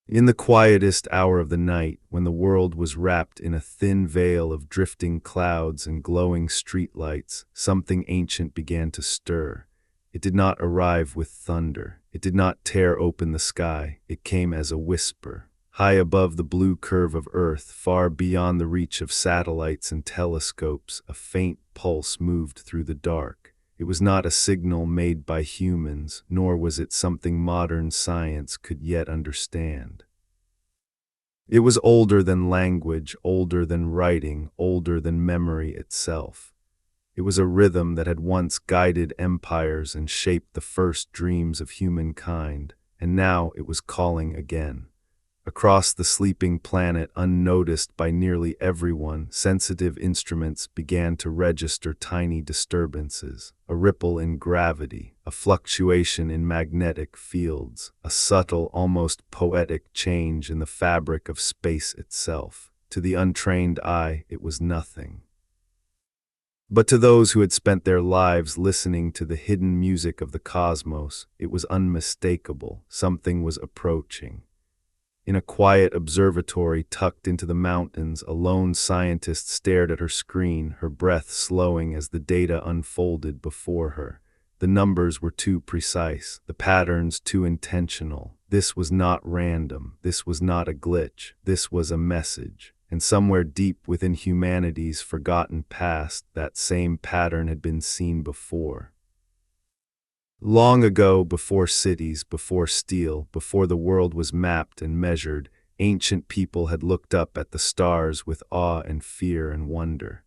In the quietest hour of the night, when the world was wrapped in a thin veil of drifting clouds and glowing streetlights, something ancient began to stir. It did not arrive with thunder. It did not tear open the sky. It came as a whisper. High above the blue curve of Earth, far beyond the reach of satellites and telescopes, a faint pulse moved through the dark. It was not a signal made by humans, nor was it something modern science could yet understand. It was older than language, older than writing, older than memory itself. It was a rhythm that had once guided empires and shaped the first dreams of humankind, and now it was calling again. Across the sleeping planet, unnoticed by nearly everyone, sensitive instruments began to register tiny disturbances, a ripple in gravity, a fluctuation in magnetic fields, a subtle, almost poetic change in the fabric of space itself. To the untrained eye, it was nothing. But to those who had spent their lives listening to the hidden music of the cosmos, it was unmistakable. Something was approaching. In a quiet observatory tucked into the mountains, a lone scientist stared at her screen, her breath slowing as the data unfolded before her. The numbers were too precise, the patterns too intentional. This was not random, this was not a glitch, this was a message. And somewhere deep within humanity's forgotten past, that same pattern had been seen before. Long ago, before cities, before steel, before the world was mapped and measured, ancient people had looked up at the stars with awe and fear and wonder.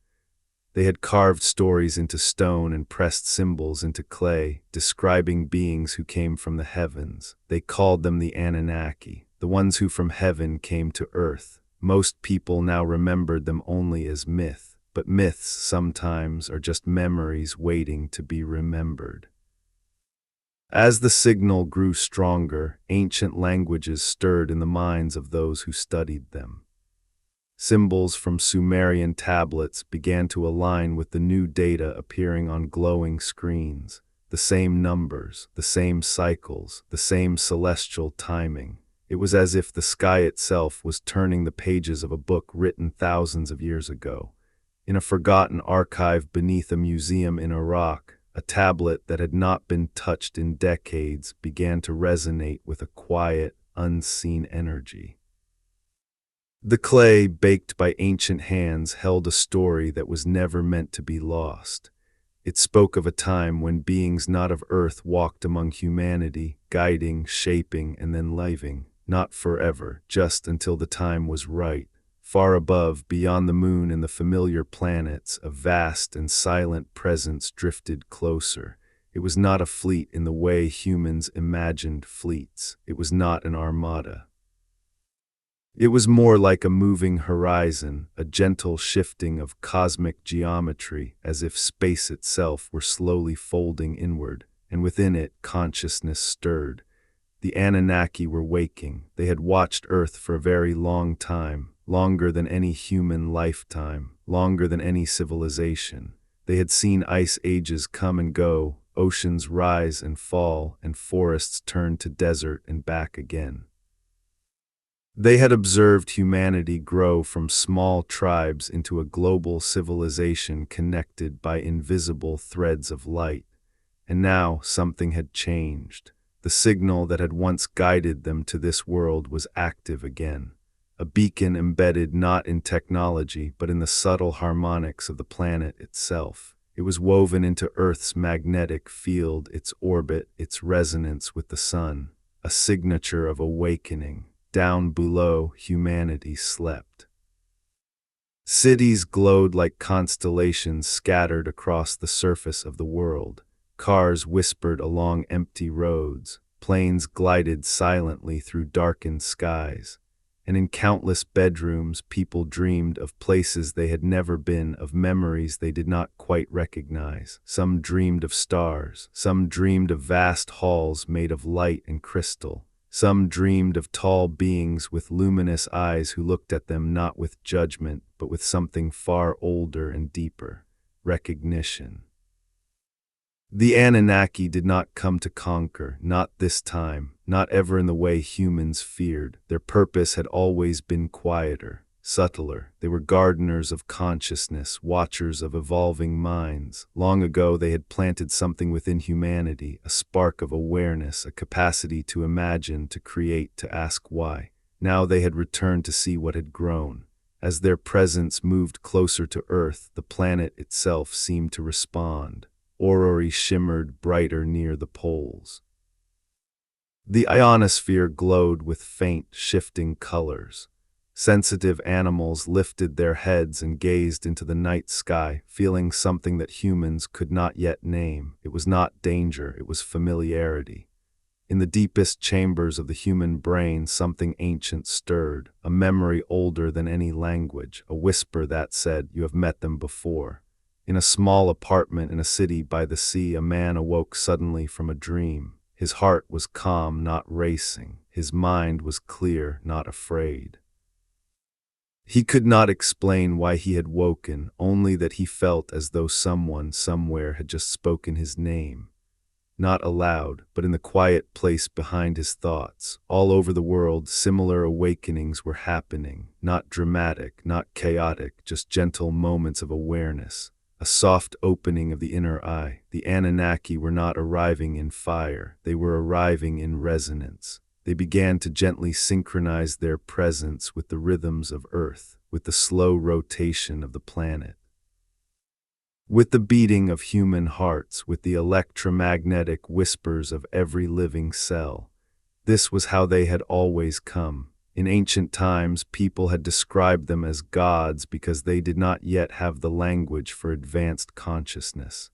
They had carved stories into stone and pressed symbols into clay, describing beings who came from the heavens. They called them the Anunnaki, the ones who from heaven came to earth. Most people now remembered them only as myth, but myths sometimes are just memories waiting to be remembered. As the signal grew stronger, ancient languages stirred in the minds of those who studied them. Symbols from Sumerian tablets began to align with the new data appearing on glowing screens. The same numbers, the same cycles, the same celestial timing. It was as if the sky itself was turning the pages of a book written thousands of years ago. In a forgotten archive beneath a museum in Iraq, a tablet that had not been touched in decades began to resonate with a quiet, unseen energy. The clay, baked by ancient hands, held a story that was never meant to be lost. It spoke of a time when beings not of Earth walked among humanity, guiding, shaping, and then living, not forever, just until the time was right. Far above, beyond the moon and the familiar planets, a vast and silent presence drifted closer. It was not a fleet in the way humans imagined fleets. It was not an armada. It was more like a moving horizon, a gentle shifting of cosmic geometry, as if space itself were slowly folding inward, and within it consciousness stirred. The Anunnaki were waking. They had watched Earth for a very long time, longer than any human lifetime, longer than any civilization. They had seen ice ages come and go, oceans rise and fall, and forests turn to desert and back again. They had observed humanity grow from small tribes into a global civilization connected by invisible threads of light. And now something had changed. The signal that had once guided them to this world was active again. A beacon embedded not in technology, but in the subtle harmonics of the planet itself. It was woven into Earth's magnetic field, its orbit, its resonance with the sun, a signature of awakening. Down below, humanity slept. Cities glowed like constellations scattered across the surface of the world. Cars whispered along empty roads. Planes glided silently through darkened skies. And in countless bedrooms, people dreamed of places they had never been, of memories they did not quite recognize. Some dreamed of stars. Some dreamed of vast halls made of light and crystal. Some dreamed of tall beings with luminous eyes who looked at them not with judgment, but with something far older and deeper: recognition. The Anunnaki did not come to conquer, not this time, not ever in the way humans feared. Their purpose had always been quieter, subtler. They were gardeners of consciousness, watchers of evolving minds. Long ago they had planted something within humanity, a spark of awareness, a capacity to imagine, to create, to ask why. Now they had returned to see what had grown. As their presence moved closer to Earth, the planet itself seemed to respond. Aurorae shimmered brighter near the poles. The ionosphere glowed with faint, shifting colors. Sensitive animals lifted their heads and gazed into the night sky, feeling something that humans could not yet name. It was not danger, it was familiarity. In the deepest chambers of the human brain, something ancient stirred, a memory older than any language, a whisper that said, "You have met them before." In a small apartment in a city by the sea, a man awoke suddenly from a dream. His heart was calm, not racing. His mind was clear, not afraid. He could not explain why he had woken, only that he felt as though someone somewhere had just spoken his name. Not aloud, but in the quiet place behind his thoughts. All over the world, similar awakenings were happening, not dramatic, not chaotic, just gentle moments of awareness. A soft opening of the inner eye. The Anunnaki were not arriving in fire, they were arriving in resonance. They began to gently synchronize their presence with the rhythms of Earth, with the slow rotation of the planet, with the beating of human hearts, with the electromagnetic whispers of every living cell. This was how they had always come. In ancient times, people had described them as gods because they did not yet have the language for advanced consciousness.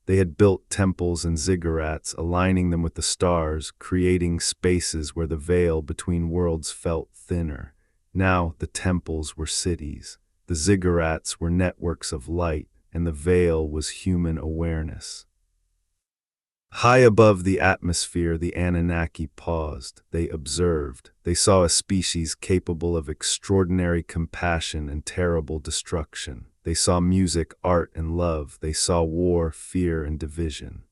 They had built temples and ziggurats, aligning them with the stars, creating spaces where the veil between worlds felt thinner. Now the temples were cities, the ziggurats were networks of light, and the veil was human awareness. High above the atmosphere, the Anunnaki paused. They observed. They saw a species capable of extraordinary compassion and terrible destruction. They saw music, art, and love. They saw war, fear, and division.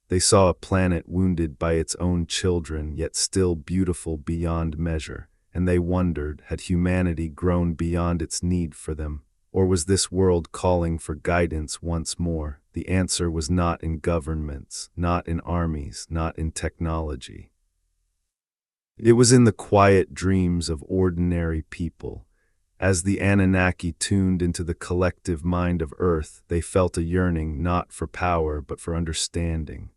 They saw a planet wounded by its own children, yet still beautiful beyond measure. And they wondered, had humanity grown beyond its need for them? Or was this world calling for guidance once more? The answer was not in governments, not in armies, not in technology. It was in the quiet dreams of ordinary people. As the Anunnaki tuned into the collective mind of Earth, they felt a yearning not for power but for understanding.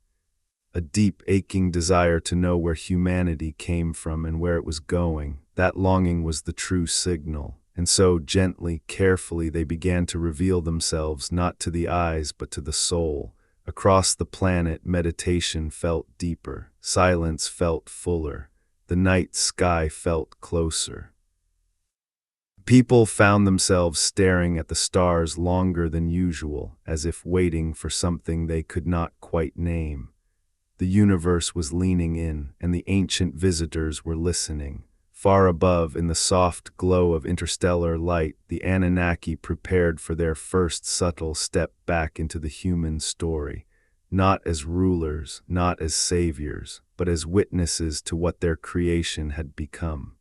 A deep, aching desire to know where humanity came from and where it was going. That longing was the true signal. And so, gently, carefully, they began to reveal themselves not to the eyes but to the soul. Across the planet, meditation felt deeper, silence felt fuller, the night sky felt closer. People found themselves staring at the stars longer than usual, as if waiting for something they could not quite name. The universe was leaning in, and the ancient visitors were listening. Far above, in the soft glow of interstellar light, the Anunnaki prepared for their first subtle step back into the human story, not as rulers, not as saviors, but as witnesses to what their creation had become.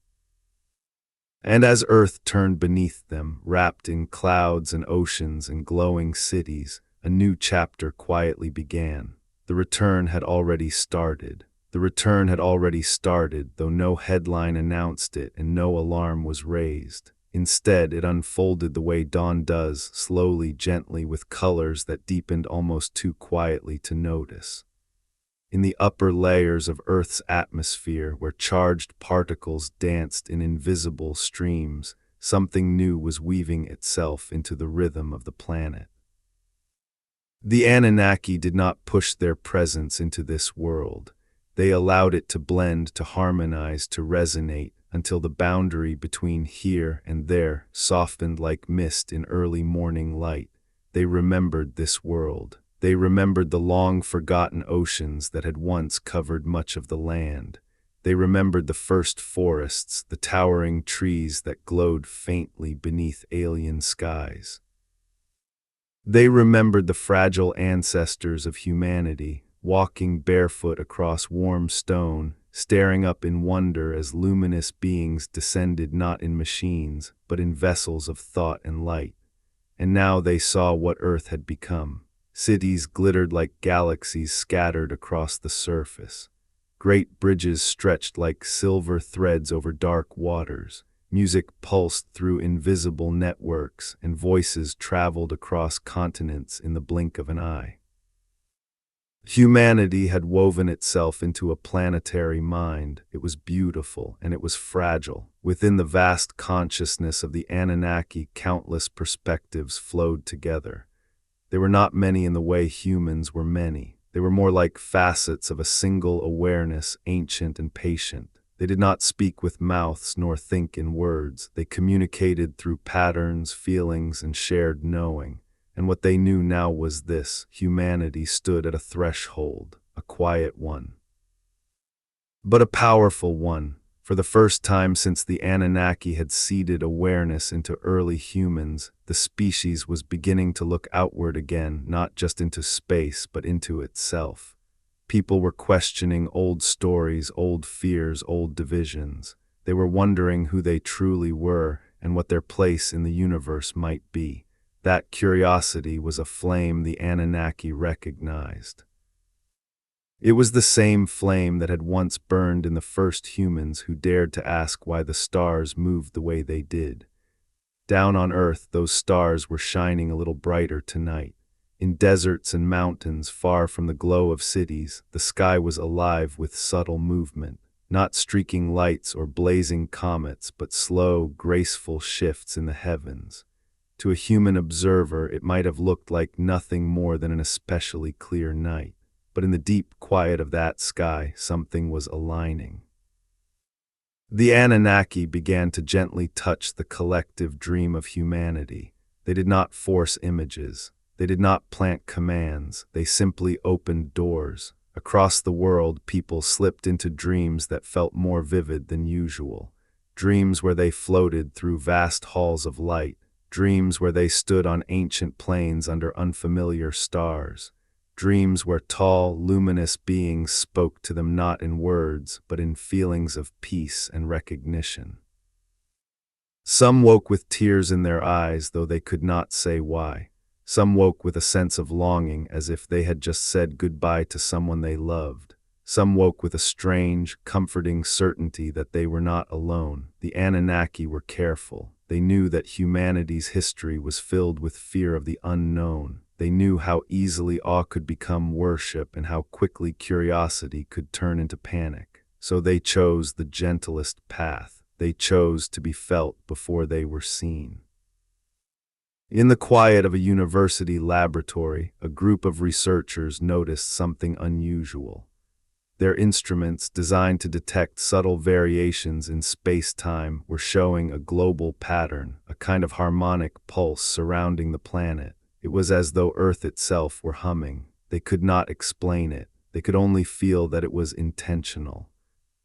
And as Earth turned beneath them, wrapped in clouds and oceans and glowing cities, a new chapter quietly began. The return had already started. The return had already started, though no headline announced it and no alarm was raised. Instead, it unfolded the way dawn does, slowly, gently, with colors that deepened almost too quietly to notice. In the upper layers of Earth's atmosphere, where charged particles danced in invisible streams, something new was weaving itself into the rhythm of the planet. The Anunnaki did not push their presence into this world. They allowed it to blend, to harmonize, to resonate, until the boundary between here and there softened like mist in early morning light. They remembered this world. They remembered the long-forgotten oceans that had once covered much of the land. They remembered the first forests, the towering trees that glowed faintly beneath alien skies. They remembered the fragile ancestors of humanity, walking barefoot across warm stone, staring up in wonder as luminous beings descended not in machines, but in vessels of thought and light. And now they saw what Earth had become. Cities glittered like galaxies scattered across the surface. Great bridges stretched like silver threads over dark waters. Music pulsed through invisible networks, and voices traveled across continents in the blink of an eye. Humanity had woven itself into a planetary mind. It was beautiful and it was fragile. Within the vast consciousness of the Anunnaki, countless perspectives flowed together. They were not many in the way humans were many. They were more like facets of a single awareness, ancient and patient. They did not speak with mouths nor think in words. They communicated through patterns, feelings, and shared knowing. And what they knew now was this: humanity stood at a threshold, a quiet one, but a powerful one. For the first time since the Anunnaki had seeded awareness into early humans, the species was beginning to look outward again, not just into space, but into itself. People were questioning old stories, old fears, old divisions. They were wondering who they truly were and what their place in the universe might be. That curiosity was a flame the Anunnaki recognized. It was the same flame that had once burned in the first humans who dared to ask why the stars moved the way they did. Down on Earth, those stars were shining a little brighter tonight. In deserts and mountains, far from the glow of cities, the sky was alive with subtle movement. Not streaking lights or blazing comets, but slow, graceful shifts in the heavens. To a human observer, it might have looked like nothing more than an especially clear night. But in the deep quiet of that sky, something was aligning. The Anunnaki began to gently touch the collective dream of humanity. They did not force images. They did not plant commands. They simply opened doors. Across the world, people slipped into dreams that felt more vivid than usual. Dreams where they floated through vast halls of light. Dreams where they stood on ancient plains under unfamiliar stars. Dreams where tall, luminous beings spoke to them not in words, but in feelings of peace and recognition. Some woke with tears in their eyes, though they could not say why. Some woke with a sense of longing, as if they had just said goodbye to someone they loved. Some woke with a strange, comforting certainty that they were not alone. The Anunnaki were careful. They knew that humanity's history was filled with fear of the unknown. They knew how easily awe could become worship and how quickly curiosity could turn into panic. So they chose the gentlest path. They chose to be felt before they were seen. In the quiet of a university laboratory, a group of researchers noticed something unusual. Their instruments, designed to detect subtle variations in space-time, were showing a global pattern, a kind of harmonic pulse surrounding the planet. It was as though Earth itself were humming. They could not explain it. They could only feel that it was intentional.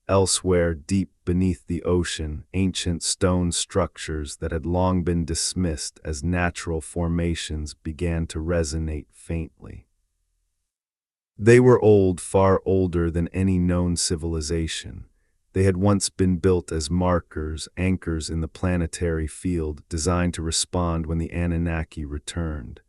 Elsewhere, deep beneath the ocean, ancient stone structures that had long been dismissed as natural formations began to resonate faintly. They were old, far older than any known civilization. They had once been built as markers, anchors in the planetary field, designed to respond when the Anunnaki returned.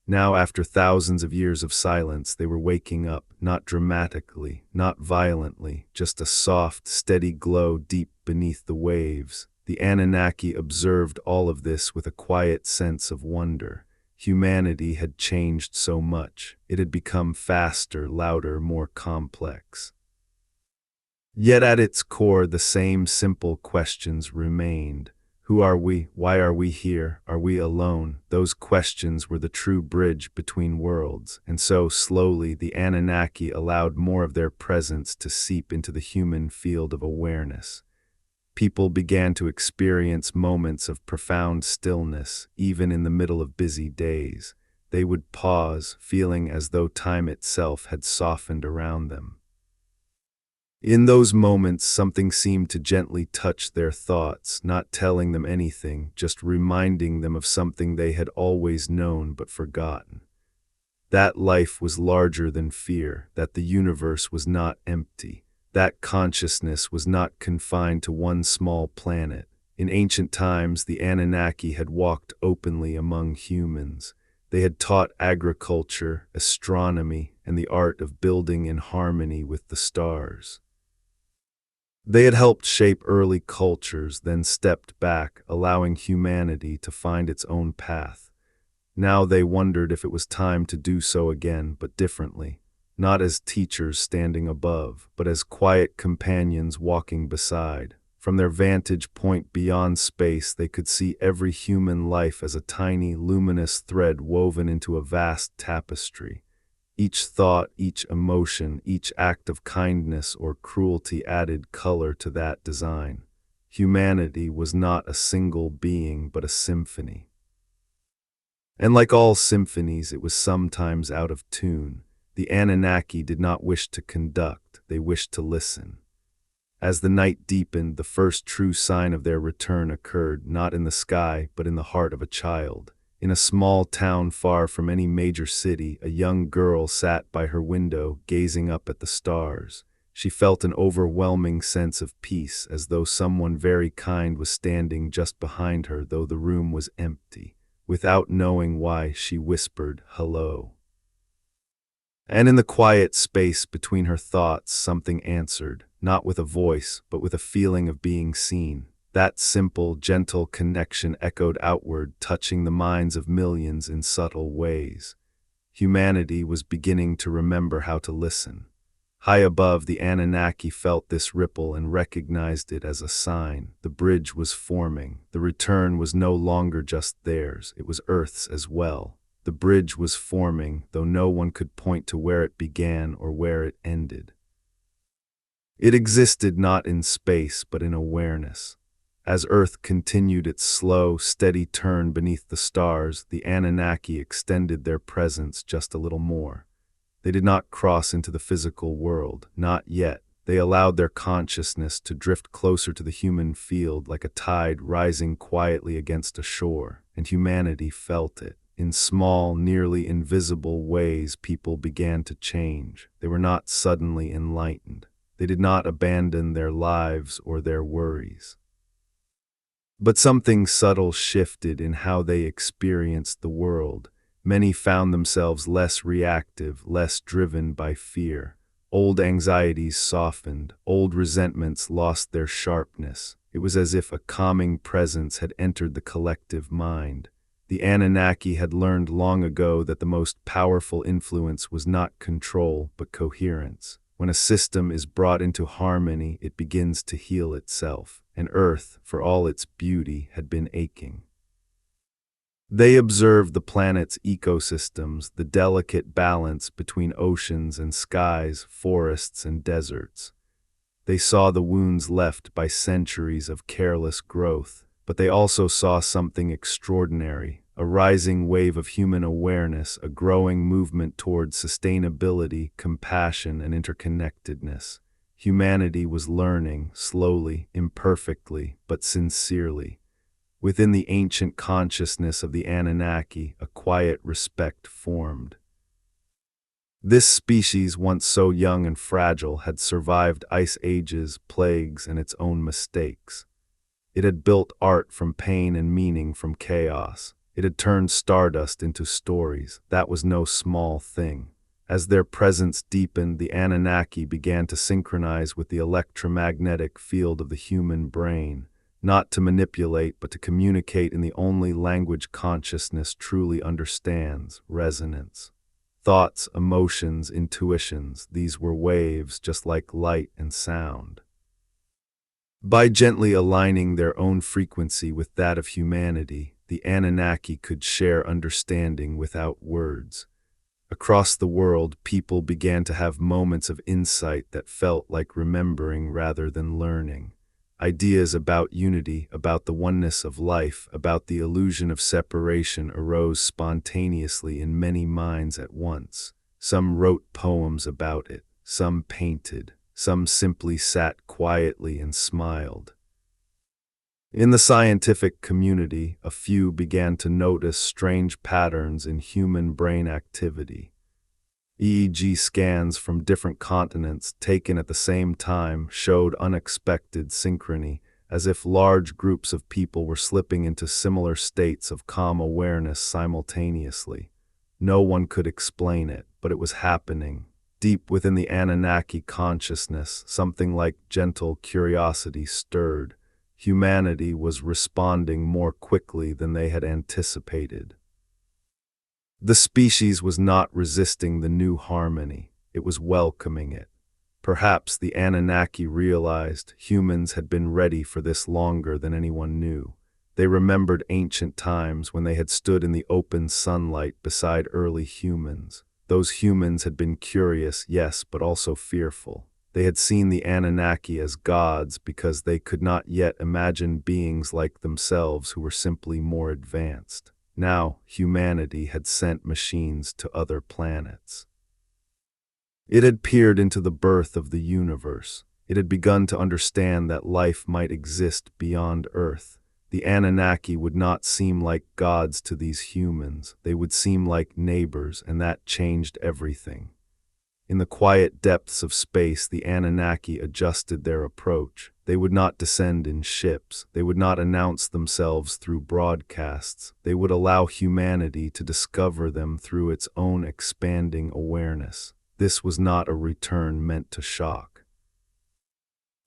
Now, after thousands of years of silence, they were waking up, not dramatically, not violently, just a soft, steady glow deep beneath the waves. The Anunnaki observed all of this with a quiet sense of wonder. Humanity had changed so much. It had become faster, louder, more complex. Yet at its core, the same simple questions remained. Who are we? Why are we here? Are we alone? Those questions were the true bridge between worlds, and so, slowly, the Anunnaki allowed more of their presence to seep into the human field of awareness. People began to experience moments of profound stillness, even in the middle of busy days. They would pause, feeling as though time itself had softened around them. In those moments, something seemed to gently touch their thoughts, not telling them anything, just reminding them of something they had always known but forgotten. That life was larger than fear, that the universe was not empty, that consciousness was not confined to one small planet. In ancient times, the Anunnaki had walked openly among humans. They had taught agriculture, astronomy, and the art of building in harmony with the stars. They had helped shape early cultures, then stepped back, allowing humanity to find its own path. Now they wondered if it was time to do so again, but differently. Not as teachers standing above, but as quiet companions walking beside. From their vantage point beyond space, they could see every human life as a tiny, luminous thread woven into a vast tapestry. Each thought, each emotion, each act of kindness or cruelty added color to that design. Humanity was not a single being, but a symphony. And like all symphonies, it was sometimes out of tune. The Anunnaki did not wish to conduct, they wished to listen. As the night deepened, the first true sign of their return occurred, not in the sky, but in the heart of a child. In a small town far from any major city, a young girl sat by her window, gazing up at the stars. She felt an overwhelming sense of peace, as though someone very kind was standing just behind her, though the room was empty. Without knowing why, she whispered, "Hello." And in the quiet space between her thoughts, something answered, not with a voice, but with a feeling of being seen. That simple, gentle connection echoed outward, touching the minds of millions in subtle ways. Humanity was beginning to remember how to listen. High above, the Anunnaki felt this ripple and recognized it as a sign. The bridge was forming. The return was no longer just theirs, it was Earth's as well. The bridge was forming, though no one could point to where it began or where it ended. It existed not in space, but in awareness. As Earth continued its slow, steady turn beneath the stars, the Anunnaki extended their presence just a little more. They did not cross into the physical world, not yet. They allowed their consciousness to drift closer to the human field like a tide rising quietly against a shore, and humanity felt it. In small, nearly invisible ways, people began to change. They were not suddenly enlightened. They did not abandon their lives or their worries. But something subtle shifted in how they experienced the world. Many found themselves less reactive, less driven by fear. Old anxieties softened, old resentments lost their sharpness. It was as if a calming presence had entered the collective mind. The Anunnaki had learned long ago that the most powerful influence was not control, but coherence. When a system is brought into harmony, it begins to heal itself, and Earth, for all its beauty, had been aching. They observed the planet's ecosystems, the delicate balance between oceans and skies, forests and deserts. They saw the wounds left by centuries of careless growth, but they also saw something extraordinary. A rising wave of human awareness, a growing movement toward sustainability, compassion, and interconnectedness. Humanity was learning, slowly, imperfectly, but sincerely. Within the ancient consciousness of the Anunnaki, a quiet respect formed. This species, once so young and fragile, had survived ice ages, plagues, and its own mistakes. It had built art from pain and meaning from chaos. It had turned stardust into stories. That was no small thing. As their presence deepened, the Anunnaki began to synchronize with the electromagnetic field of the human brain, not to manipulate, but to communicate in the only language consciousness truly understands: resonance. Thoughts, emotions, intuitions, these were waves just like light and sound. By gently aligning their own frequency with that of humanity, the Anunnaki could share understanding without words. Across the world, people began to have moments of insight that felt like remembering rather than learning. Ideas about unity, about the oneness of life, about the illusion of separation arose spontaneously in many minds at once. Some wrote poems about it, some painted, Some simply sat quietly and smiled. In the scientific community, a few began to notice strange patterns in human brain activity. EEG scans from different continents taken at the same time showed unexpected synchrony, as if large groups of people were slipping into similar states of calm awareness simultaneously. No one could explain it, but it was happening. Deep within the Anunnaki consciousness, something like gentle curiosity stirred. Humanity was responding more quickly than they had anticipated. The species was not resisting the new harmony, it was welcoming it. Perhaps the Anunnaki realized humans had been ready for this longer than anyone knew. They remembered ancient times when they had stood in the open sunlight beside early humans. Those humans had been curious, yes, but also fearful. They had seen the Anunnaki as gods because they could not yet imagine beings like themselves who were simply more advanced. Now, humanity had sent machines to other planets. It had peered into the birth of the universe. It had begun to understand that life might exist beyond Earth. The Anunnaki would not seem like gods to these humans. They would seem like neighbors, and that changed everything. In the quiet depths of space, the Anunnaki adjusted their approach. They would not descend in ships. They would not announce themselves through broadcasts. They would allow humanity to discover them through its own expanding awareness. This was not a return meant to shock.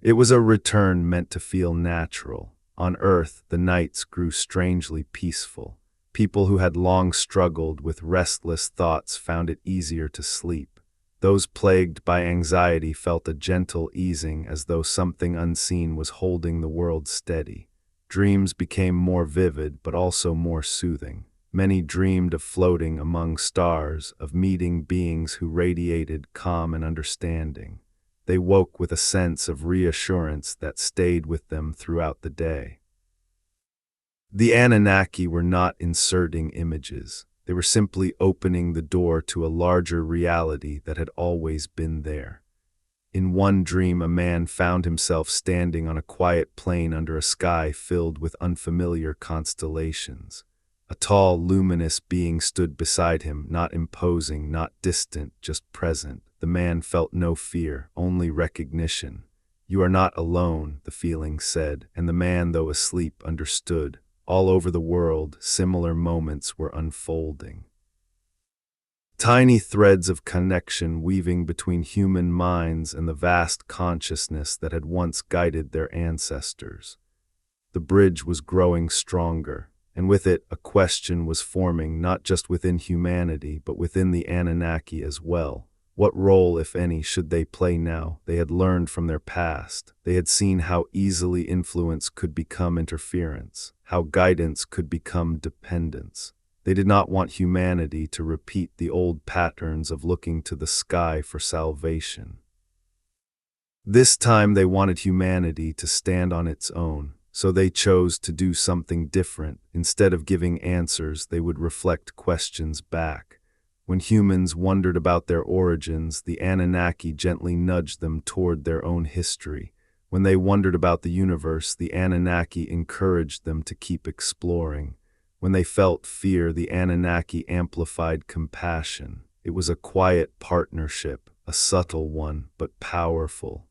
It was a return meant to feel natural. On Earth, the nights grew strangely peaceful. People who had long struggled with restless thoughts found it easier to sleep. Those plagued by anxiety felt a gentle easing, as though something unseen was holding the world steady. Dreams became more vivid, but also more soothing. Many dreamed of floating among stars, of meeting beings who radiated calm and understanding. They woke with a sense of reassurance that stayed with them throughout the day. The Anunnaki were not inserting images. They were simply opening the door to a larger reality that had always been there. In one dream, a man found himself standing on a quiet plain under a sky filled with unfamiliar constellations. A tall, luminous being stood beside him, not imposing, not distant, just present. The man felt no fear, only recognition. "You are not alone," the feeling said, and the man, though asleep, understood. All over the world, similar moments were unfolding. Tiny threads of connection weaving between human minds and the vast consciousness that had once guided their ancestors. The bridge was growing stronger, and with it a question was forming, not just within humanity, but within the Anunnaki as well. What role, if any, should they play now? They had learned from their past. They had seen how easily influence could become interference, how guidance could become dependence. They did not want humanity to repeat the old patterns of looking to the sky for salvation. This time they wanted humanity to stand on its own, so they chose to do something different. Instead of giving answers, they would reflect questions back. When humans wondered about their origins, the Anunnaki gently nudged them toward their own history. When they wondered about the universe, the Anunnaki encouraged them to keep exploring. When they felt fear, the Anunnaki amplified compassion. It was a quiet partnership, a subtle one, but powerful.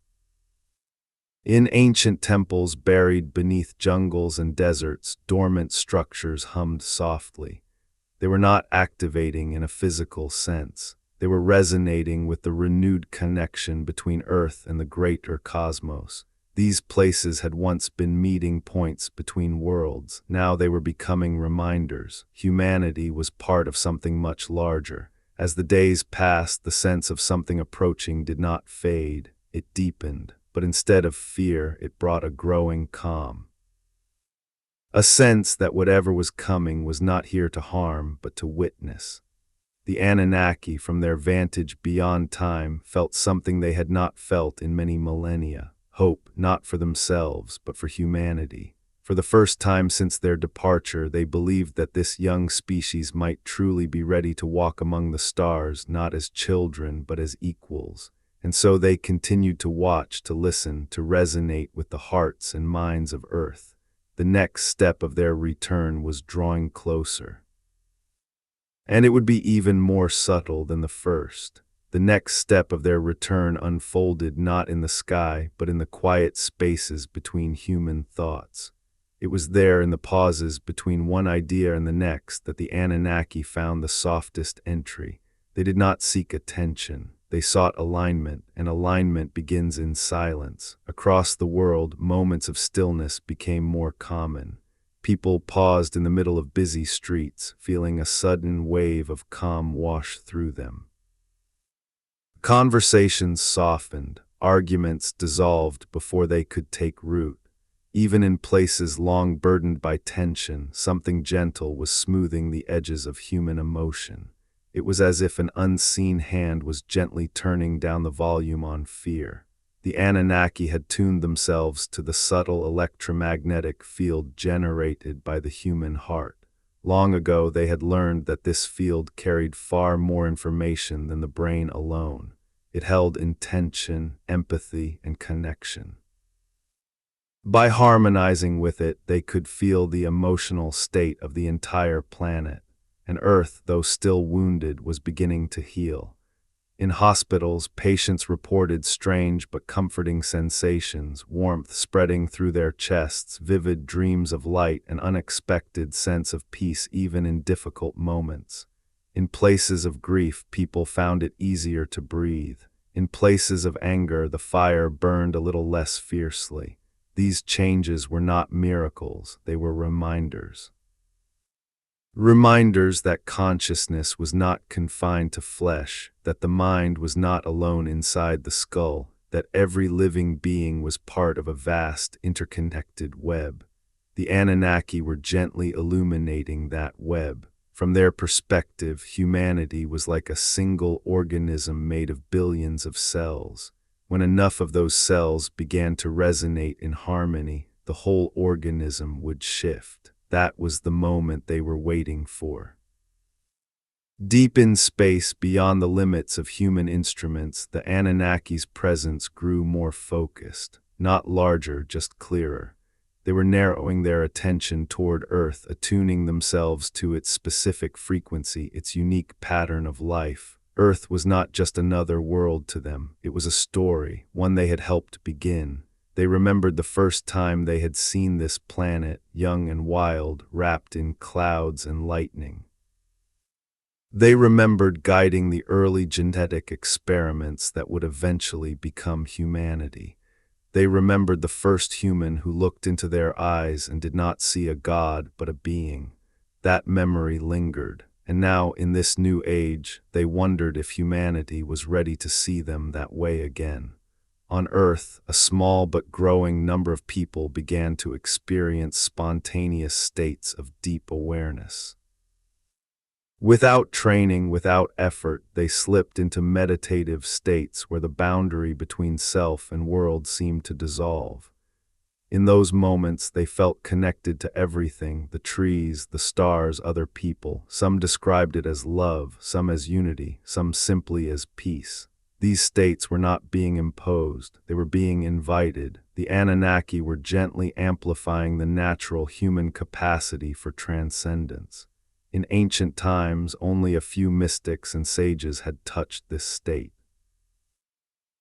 In ancient temples buried beneath jungles and deserts, dormant structures hummed softly. They were not activating in a physical sense. They were resonating with the renewed connection between Earth and the greater cosmos. These places had once been meeting points between worlds. Now they were becoming reminders. Humanity was part of something much larger. As the days passed, the sense of something approaching did not fade. It deepened, but instead of fear, it brought a growing calm. A sense that whatever was coming was not here to harm, but to witness. The Anunnaki, from their vantage beyond time, felt something they had not felt in many millennia. Hope, not for themselves, but for humanity. For the first time since their departure, they believed that this young species might truly be ready to walk among the stars, not as children, but as equals. and so they continued to watch, to listen, to resonate with the hearts and minds of Earth. The next step of their return was drawing closer. And it would be even more subtle than the first. The next step of their return unfolded not in the sky, but in the quiet spaces between human thoughts. It was there in the pauses between one idea and the next that the Anunnaki found the softest entry. They did not seek attention. They sought alignment, and alignment begins in silence. Across the world, moments of stillness became more common. People paused in the middle of busy streets, feeling a sudden wave of calm wash through them. Conversations softened, arguments dissolved before they could take root. Even in places long burdened by tension, something gentle was smoothing the edges of human emotion. It was as if an unseen hand was gently turning down the volume on fear. The Anunnaki had tuned themselves to the subtle electromagnetic field generated by the human heart. Long ago, they had learned that this field carried far more information than the brain alone. It held intention, empathy, and connection. By harmonizing with it, they could feel the emotional state of the entire planet, and Earth, though still wounded, was beginning to heal. In hospitals, patients reported strange but comforting sensations, warmth spreading through their chests, vivid dreams of light, an unexpected sense of peace even in difficult moments. In places of grief, people found it easier to breathe. In places of anger, the fire burned a little less fiercely. These changes were not miracles, they were reminders. Reminders that consciousness was not confined to flesh, that the mind was not alone inside the skull, that every living being was part of a vast, interconnected web. The Anunnaki were gently illuminating that web. From their perspective, humanity was like a single organism made of billions of cells. When enough of those cells began to resonate in harmony, the whole organism would shift. That was the moment they were waiting for. Deep in space, beyond the limits of human instruments, the Anunnaki's presence grew more focused, not larger, just clearer. They were narrowing their attention toward Earth, attuning themselves to its specific frequency, its unique pattern of life. Earth was not just another world to them, it was a story, one they had helped begin. They remembered the first time they had seen this planet, young and wild, wrapped in clouds and lightning. They remembered guiding the early genetic experiments that would eventually become humanity. They remembered the first human who looked into their eyes and did not see a god but a being. That memory lingered, and now in this new age, they wondered if humanity was ready to see them that way again. On Earth, a small but growing number of people began to experience spontaneous states of deep awareness. Without training, without effort, they slipped into meditative states where the boundary between self and world seemed to dissolve. In those moments, they felt connected to everything, the trees, the stars, other people. Some described it as love, some as unity, some simply as peace. These states were not being imposed, they were being invited. The Anunnaki were gently amplifying the natural human capacity for transcendence. In ancient times, only a few mystics and sages had touched this state.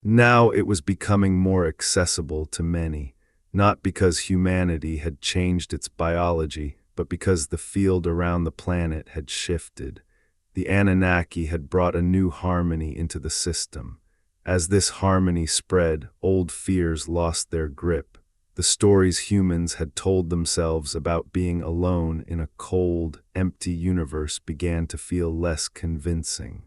Now it was becoming more accessible to many, not because humanity had changed its biology, but because the field around the planet had shifted. The Anunnaki had brought a new harmony into the system. As this harmony spread, old fears lost their grip. The stories humans had told themselves about being alone in a cold, empty universe began to feel less convincing.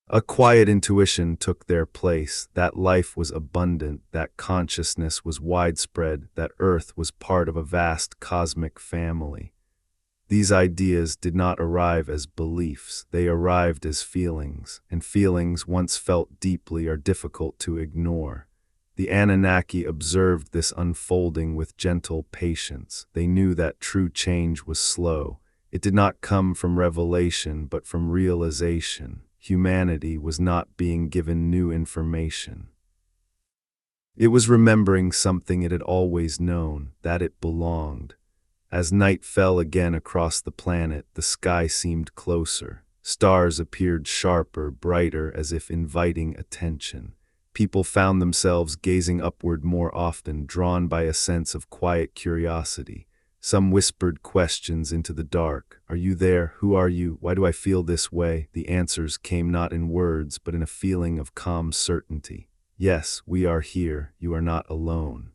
A quiet intuition took their place, that life was abundant, that consciousness was widespread, that Earth was part of a vast cosmic family. These ideas did not arrive as beliefs, they arrived as feelings, and feelings once felt deeply are difficult to ignore. The Anunnaki observed this unfolding with gentle patience. They knew that true change was slow. It did not come from revelation, but from realization. humanity was not being given new information. It was remembering something it had always known, that it belonged. As night fell again across the planet, the sky seemed closer. Stars appeared sharper, brighter, as if inviting attention. People found themselves gazing upward more often, drawn by a sense of quiet curiosity. Some whispered questions into the dark. Are you there? Who are you? Why do I feel this way? The answers came not in words, but in a feeling of calm certainty. Yes, we are here. You are not alone.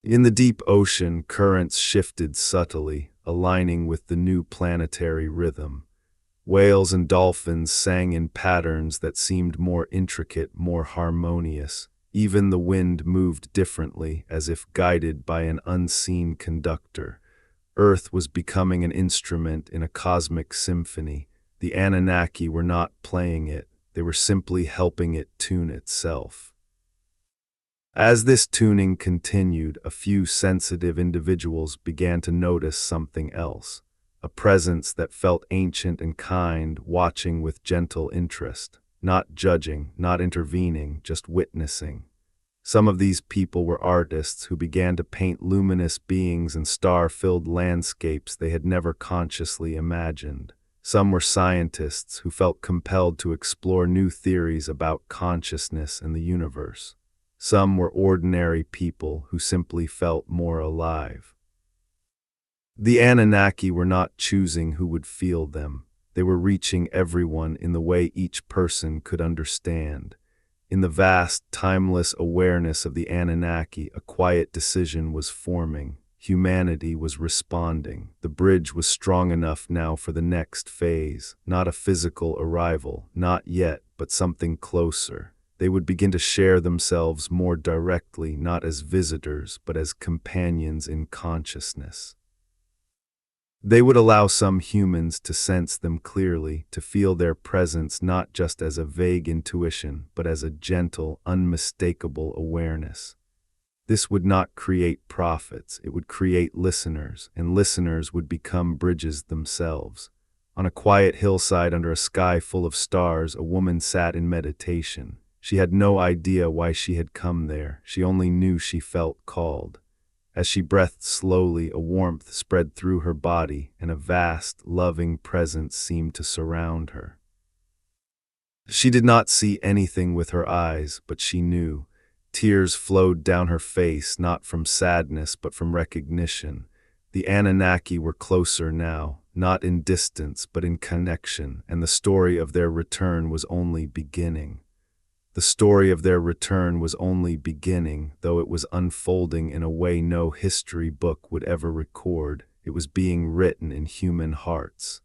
In the deep ocean, currents shifted subtly, aligning with the new planetary rhythm. Whales and dolphins sang in patterns that seemed more intricate, more harmonious. Even the wind moved differently, as if guided by an unseen conductor. Earth was becoming an instrument in a cosmic symphony. The Anunnaki were not playing it, they were simply helping it tune itself. As this tuning continued, a few sensitive individuals began to notice something else. A presence that felt ancient and kind, watching with gentle interest, not judging, not intervening, just witnessing. Some of these people were artists who began to paint luminous beings and star-filled landscapes they had never consciously imagined. Some were scientists who felt compelled to explore new theories about consciousness and the universe. Some were ordinary people who simply felt more alive. The Anunnaki were not choosing who would feel them. They were reaching everyone in the way each person could understand. In the vast, timeless awareness of the Anunnaki, a quiet decision was forming. Humanity was responding. The bridge was strong enough now for the next phase. Not a physical arrival, not yet, but something closer. They would begin to share themselves more directly, not as visitors, but as companions in consciousness. They would allow some humans to sense them clearly, to feel their presence not just as a vague intuition, but as a gentle, unmistakable awareness. This would not create prophets, it would create listeners, and listeners would become bridges themselves. On a quiet hillside under a sky full of stars, a woman sat in meditation. She had no idea why she had come there, she only knew she felt called. As she breathed slowly, a warmth spread through her body, and a vast, loving presence seemed to surround her. She did not see anything with her eyes, but she knew. Tears flowed down her face, not from sadness, but from recognition. The Anunnaki were closer now, not in distance, but in connection, and the story of their return was only beginning. The story of their return was only beginning, though it was unfolding in a way no history book would ever record. It was being written in human hearts.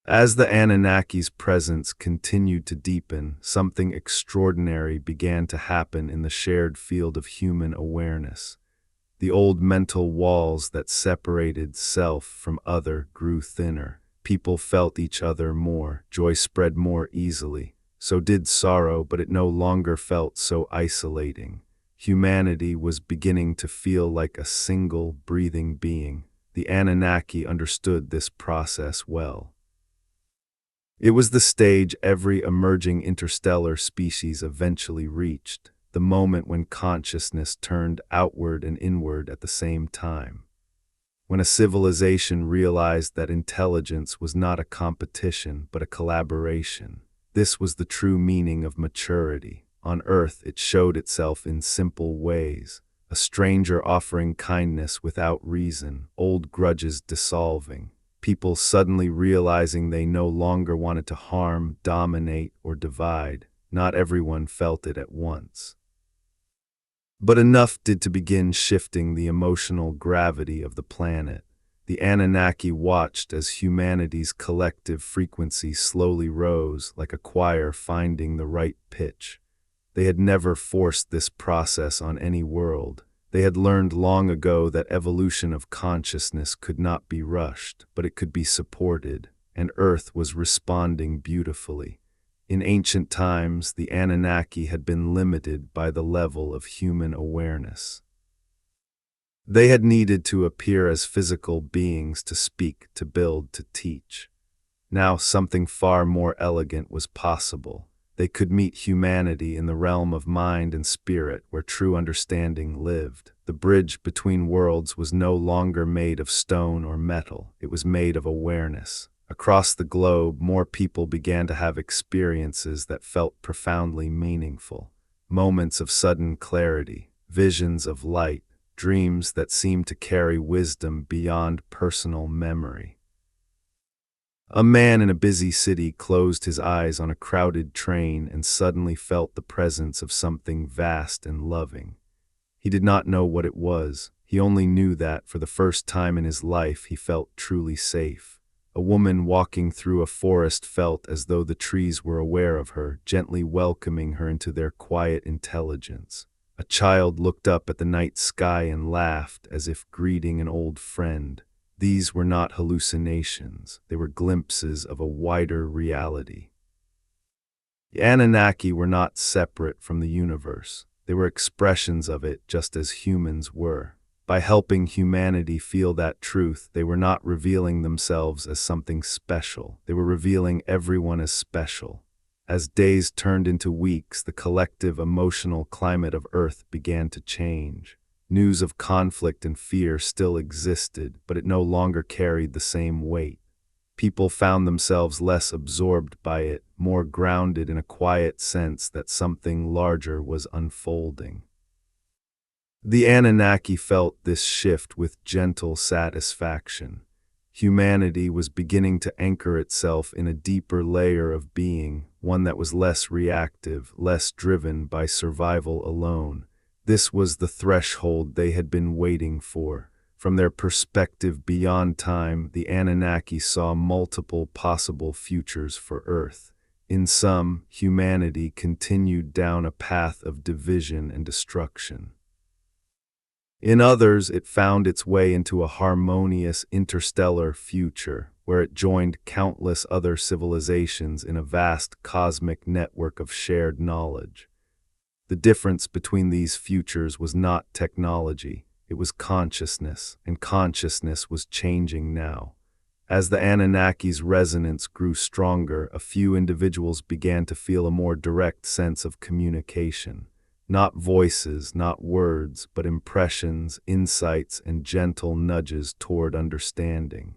As the Anunnaki's presence continued to deepen, something extraordinary began to happen in the shared field of human awareness. The old mental walls that separated self from other grew thinner. People felt each other more. Joy spread more easily. So did sorrow, but it no longer felt so isolating. Humanity was beginning to feel like a single, breathing being. The Anunnaki understood this process well. It was the stage every emerging interstellar species eventually reached, the moment when consciousness turned outward and inward at the same time. When a civilization realized that intelligence was not a competition, but a collaboration. This was the true meaning of maturity. On Earth, it showed itself in simple ways. A stranger offering kindness without reason, old grudges dissolving, people suddenly realizing they no longer wanted to harm, dominate, or divide. Not everyone felt it at once. But enough did to begin shifting the emotional gravity of the planet. The Anunnaki watched as humanity's collective frequency slowly rose, like a choir finding the right pitch. They had never forced this process on any world. They had learned long ago that evolution of consciousness could not be rushed, but it could be supported, and Earth was responding beautifully. In ancient times, the Anunnaki had been limited by the level of human awareness. They had needed to appear as physical beings to speak, to build, to teach. Now something far more elegant was possible. They could meet humanity in the realm of mind and spirit where true understanding lived. The bridge between worlds was no longer made of stone or metal. It was made of awareness. Across the globe, more people began to have experiences that felt profoundly meaningful. Moments of sudden clarity, visions of light, dreams that seemed to carry wisdom beyond personal memory. A man in a busy city closed his eyes on a crowded train and suddenly felt the presence of something vast and loving. He did not know what it was. He only knew that, for the first time in his life, he felt truly safe. A woman walking through a forest felt as though the trees were aware of her, gently welcoming her into their quiet intelligence. A child looked up at the night sky and laughed as if greeting an old friend. These were not hallucinations. They were glimpses of a wider reality. The Anunnaki were not separate from the universe. They were expressions of it, just as humans were. By helping humanity feel that truth, they were not revealing themselves as something special. They were revealing everyone as special. As days turned into weeks, the collective emotional climate of Earth began to change. News of conflict and fear still existed, but it no longer carried the same weight. People found themselves less absorbed by it, more grounded in a quiet sense that something larger was unfolding. The Anunnaki felt this shift with gentle satisfaction. Humanity was beginning to anchor itself in a deeper layer of being, one that was less reactive, less driven by survival alone. This was the threshold they had been waiting for. From their perspective beyond time, the Anunnaki saw multiple possible futures for Earth. In some, humanity continued down a path of division and destruction. In others, it found its way into a harmonious interstellar future, where it joined countless other civilizations in a vast cosmic network of shared knowledge. The difference between these futures was not technology, it was consciousness, and consciousness was changing now. As the Anunnaki's resonance grew stronger, a few individuals began to feel a more direct sense of communication. Not voices, not words, but impressions, insights, and gentle nudges toward understanding.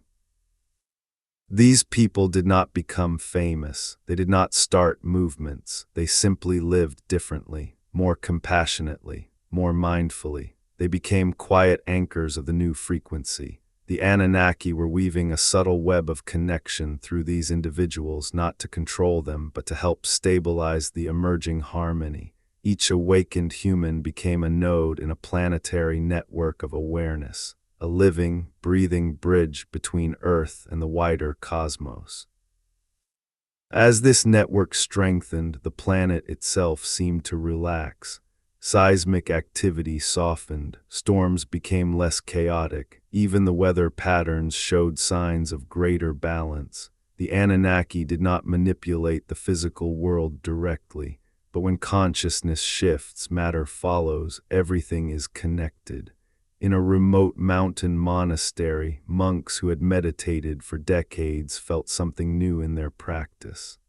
These people did not become famous. They did not start movements. They simply lived differently, more compassionately, more mindfully. They became quiet anchors of the new frequency. The Anunnaki were weaving a subtle web of connection through these individuals, not to control them, but to help stabilize the emerging harmony. Each awakened human became a node in a planetary network of awareness, a living, breathing bridge between Earth and the wider cosmos. As this network strengthened, the planet itself seemed to relax. Seismic activity softened, storms became less chaotic, even the weather patterns showed signs of greater balance. The Anunnaki did not manipulate the physical world directly, but when consciousness shifts, matter follows, everything is connected. In a remote mountain monastery, monks who had meditated for decades felt something new in their practice.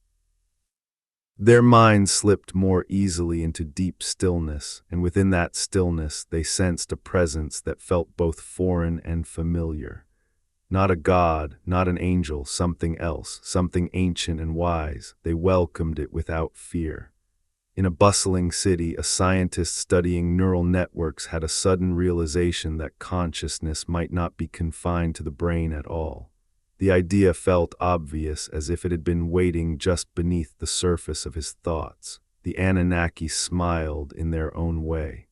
Their minds slipped more easily into deep stillness, and within that stillness they sensed a presence that felt both foreign and familiar. Not a god, not an angel, something else, something ancient and wise. They welcomed it without fear. In a bustling city, a scientist studying neural networks had a sudden realization that consciousness might not be confined to the brain at all. The idea felt obvious, as if it had been waiting just beneath the surface of his thoughts. The Anunnaki smiled in their own way.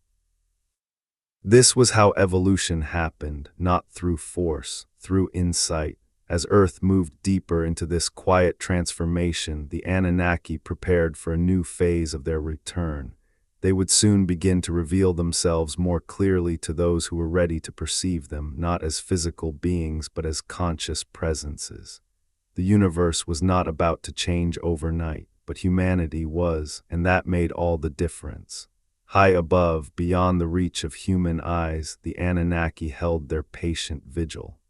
This was how evolution happened, not through force, through insight. As Earth moved deeper into this quiet transformation, the Anunnaki prepared for a new phase of their return. They would soon begin to reveal themselves more clearly to those who were ready to perceive them, not as physical beings but as conscious presences. The universe was not about to change overnight, but humanity was, and that made all the difference. High above, beyond the reach of human eyes, the Anunnaki held their patient vigil.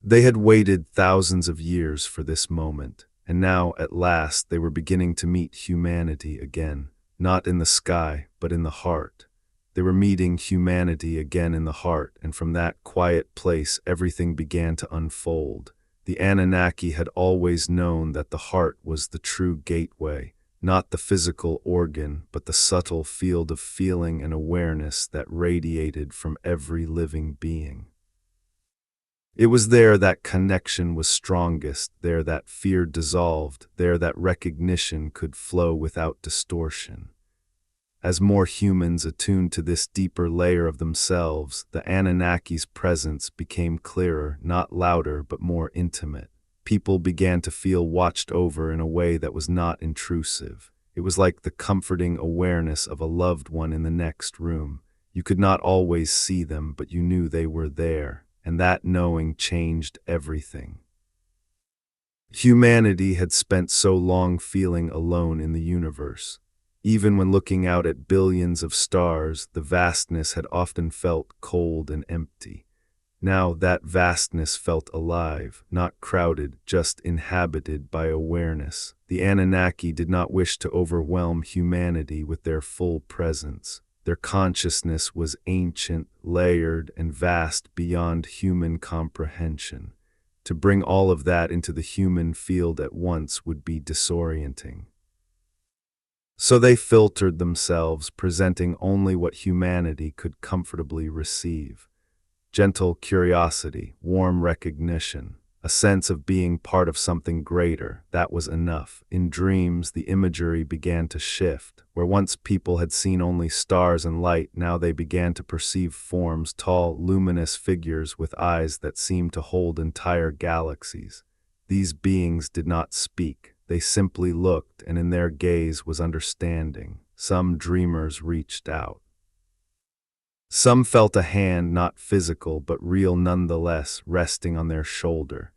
They had waited thousands of years for this moment, and now, at last, they were beginning to meet humanity again, not in the sky, but in the heart. They were meeting humanity again in the heart, and from that quiet place everything began to unfold. The Anunnaki had always known that the heart was the true gateway, not the physical organ, but the subtle field of feeling and awareness that radiated from every living being. It was there that connection was strongest, there that fear dissolved, there that recognition could flow without distortion. As more humans attuned to this deeper layer of themselves, the Anunnaki's presence became clearer, not louder, but more intimate. People began to feel watched over in a way that was not intrusive. It was like the comforting awareness of a loved one in the next room. You could not always see them, but you knew they were there, and that knowing changed everything. Humanity had spent so long feeling alone in the universe. Even when looking out at billions of stars, the vastness had often felt cold and empty. Now that vastness felt alive, not crowded, just inhabited by awareness. The Anunnaki did not wish to overwhelm humanity with their full presence. Their consciousness was ancient, layered, and vast beyond human comprehension. To bring all of that into the human field at once would be disorienting. So they filtered themselves, presenting only what humanity could comfortably receive. Gentle curiosity, warm recognition, a sense of being part of something greater, that was enough. In dreams, the imagery began to shift. Where once people had seen only stars and light, now they began to perceive forms, tall, luminous figures with eyes that seemed to hold entire galaxies. These beings did not speak. They simply looked, and in their gaze was understanding. Some dreamers reached out. Some felt a hand, not physical, but real nonetheless, resting on their shoulder.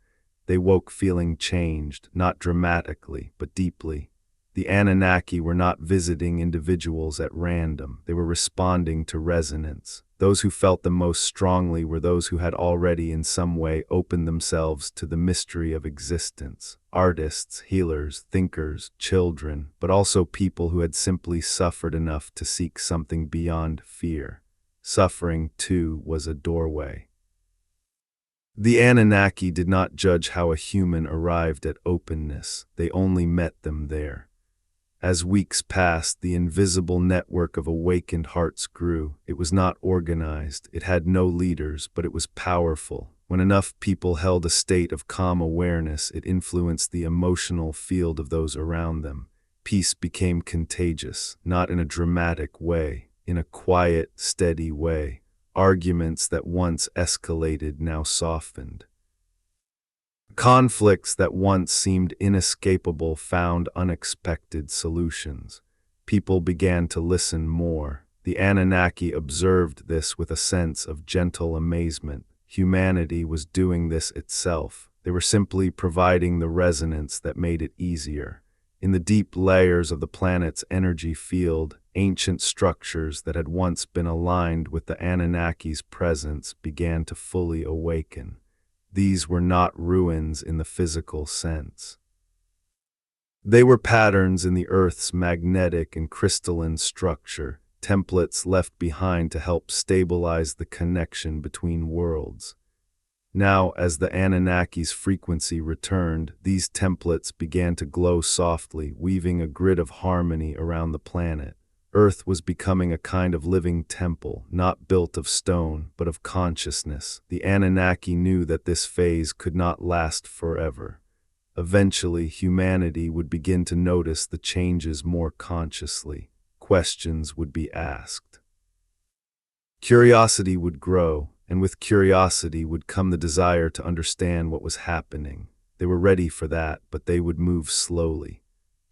They woke feeling changed, not dramatically, but deeply. The Anunnaki were not visiting individuals at random. They were responding to resonance. Those who felt the most strongly were those who had already in some way opened themselves to the mystery of existence. Artists, healers, thinkers, children, but also people who had simply suffered enough to seek something beyond fear. Suffering, too, was a doorway. The Anunnaki did not judge how a human arrived at openness. They only met them there. As weeks passed, the invisible network of awakened hearts grew. It was not organized, it had no leaders, but it was powerful. When enough people held a state of calm awareness, it influenced the emotional field of those around them. Peace became contagious, not in a dramatic way, in a quiet, steady way. Arguments that once escalated now softened. Conflicts that once seemed inescapable found unexpected solutions. People began to listen more. The Anunnaki observed this with a sense of gentle amazement. Humanity was doing this itself. They were simply providing the resonance that made it easier. In the deep layers of the planet's energy field, ancient structures that had once been aligned with the Anunnaki's presence began to fully awaken. These were not ruins in the physical sense. They were patterns in the Earth's magnetic and crystalline structure, templates left behind to help stabilize the connection between worlds. Now, as the Anunnaki's frequency returned, these templates began to glow softly, weaving a grid of harmony around the planet. Earth was becoming a kind of living temple, not built of stone, but of consciousness. The Anunnaki knew that this phase could not last forever. Eventually, humanity would begin to notice the changes more consciously. Questions would be asked. Curiosity would grow, and with curiosity would come the desire to understand what was happening. They were ready for that, but they would move slowly.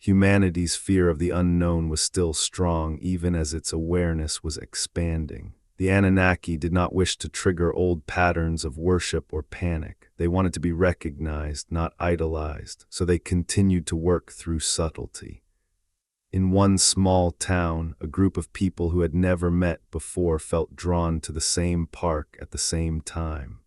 Humanity's fear of the unknown was still strong, even as its awareness was expanding. The Anunnaki did not wish to trigger old patterns of worship or panic. They wanted to be recognized, not idolized, so they continued to work through subtlety. In one small town, a group of people who had never met before felt drawn to the same park at the same time.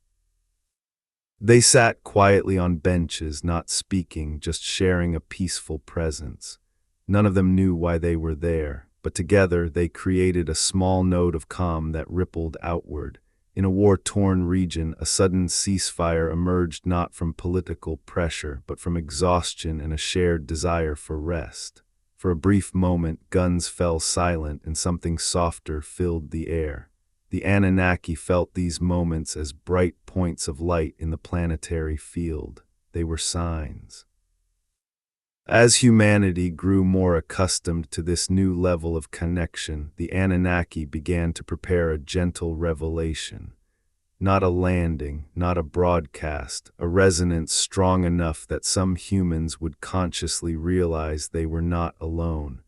They sat quietly on benches, not speaking, just sharing a peaceful presence. None of them knew why they were there, but together they created a small node of calm that rippled outward. In a war-torn region, a sudden ceasefire emerged not from political pressure, but from exhaustion and a shared desire for rest. For a brief moment, guns fell silent and something softer filled the air. The Anunnaki felt these moments as bright points of light in the planetary field. They were signs. As humanity grew more accustomed to this new level of connection, the Anunnaki began to prepare a gentle revelation. Not a landing, not a broadcast, a resonance strong enough that some humans would consciously realize they were not alone.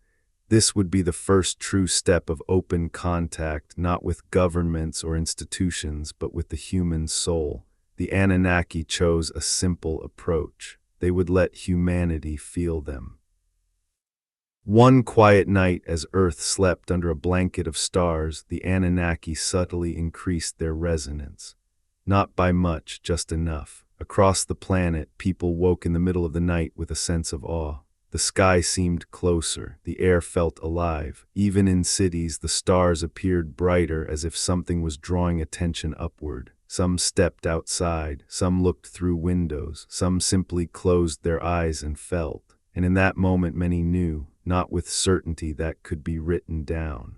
This would be the first true step of open contact, not with governments or institutions, but with the human soul. The Anunnaki chose a simple approach. They would let humanity feel them. One quiet night, as Earth slept under a blanket of stars, the Anunnaki subtly increased their resonance. Not by much, just enough. Across the planet, people woke in the middle of the night with a sense of awe. The sky seemed closer, the air felt alive. Even in cities, the stars appeared brighter, as if something was drawing attention upward. Some stepped outside, some looked through windows, some simply closed their eyes and felt. And in that moment many knew, not with certainty that could be written down,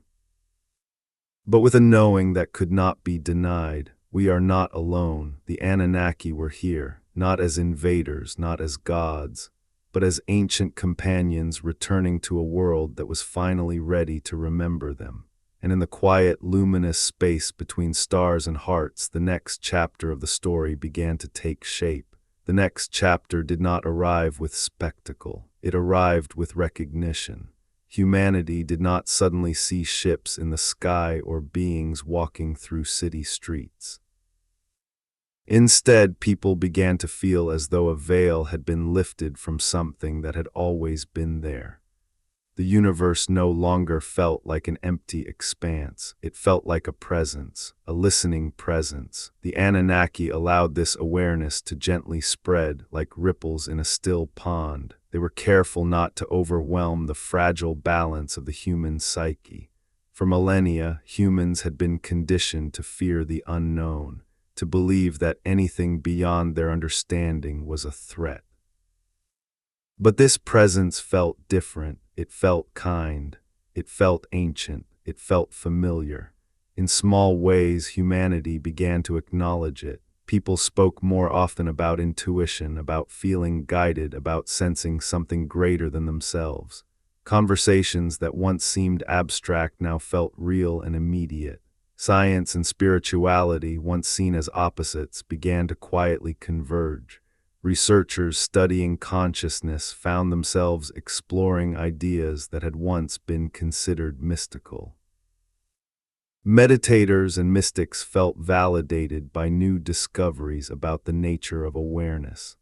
but with a knowing that could not be denied. We are not alone. The Anunnaki were here, not as invaders, not as gods, but as ancient companions returning to a world that was finally ready to remember them. And in the quiet, luminous space between stars and hearts, the next chapter of the story began to take shape. The next chapter did not arrive with spectacle. It arrived with recognition. Humanity did not suddenly see ships in the sky or beings walking through city streets. Instead, people began to feel as though a veil had been lifted from something that had always been there. The universe no longer felt like an empty expanse. It felt like a presence, a listening presence. The Anunnaki allowed this awareness to gently spread like ripples in a still pond. They were careful not to overwhelm the fragile balance of the human psyche. For millennia, humans had been conditioned to fear the unknown, to believe that anything beyond their understanding was a threat. But this presence felt different. It felt kind. It felt ancient. It felt familiar. In small ways, humanity began to acknowledge it. People spoke more often about intuition, about feeling guided, about sensing something greater than themselves. Conversations that once seemed abstract now felt real and immediate. Science and spirituality, once seen as opposites, began to quietly converge. Researchers studying consciousness found themselves exploring ideas that had once been considered mystical. Meditators and mystics felt validated by new discoveries about the nature of awareness.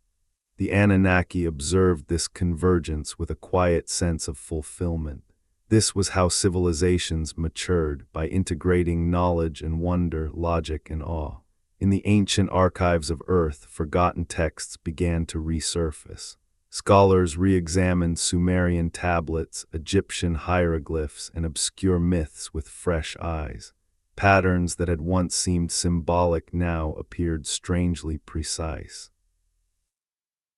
The Anunnaki observed this convergence with a quiet sense of fulfillment. This was how civilizations matured, by integrating knowledge and wonder, logic and awe. In the ancient archives of Earth, forgotten texts began to resurface. Scholars re-examined Sumerian tablets, Egyptian hieroglyphs, and obscure myths with fresh eyes. Patterns that had once seemed symbolic now appeared strangely precise.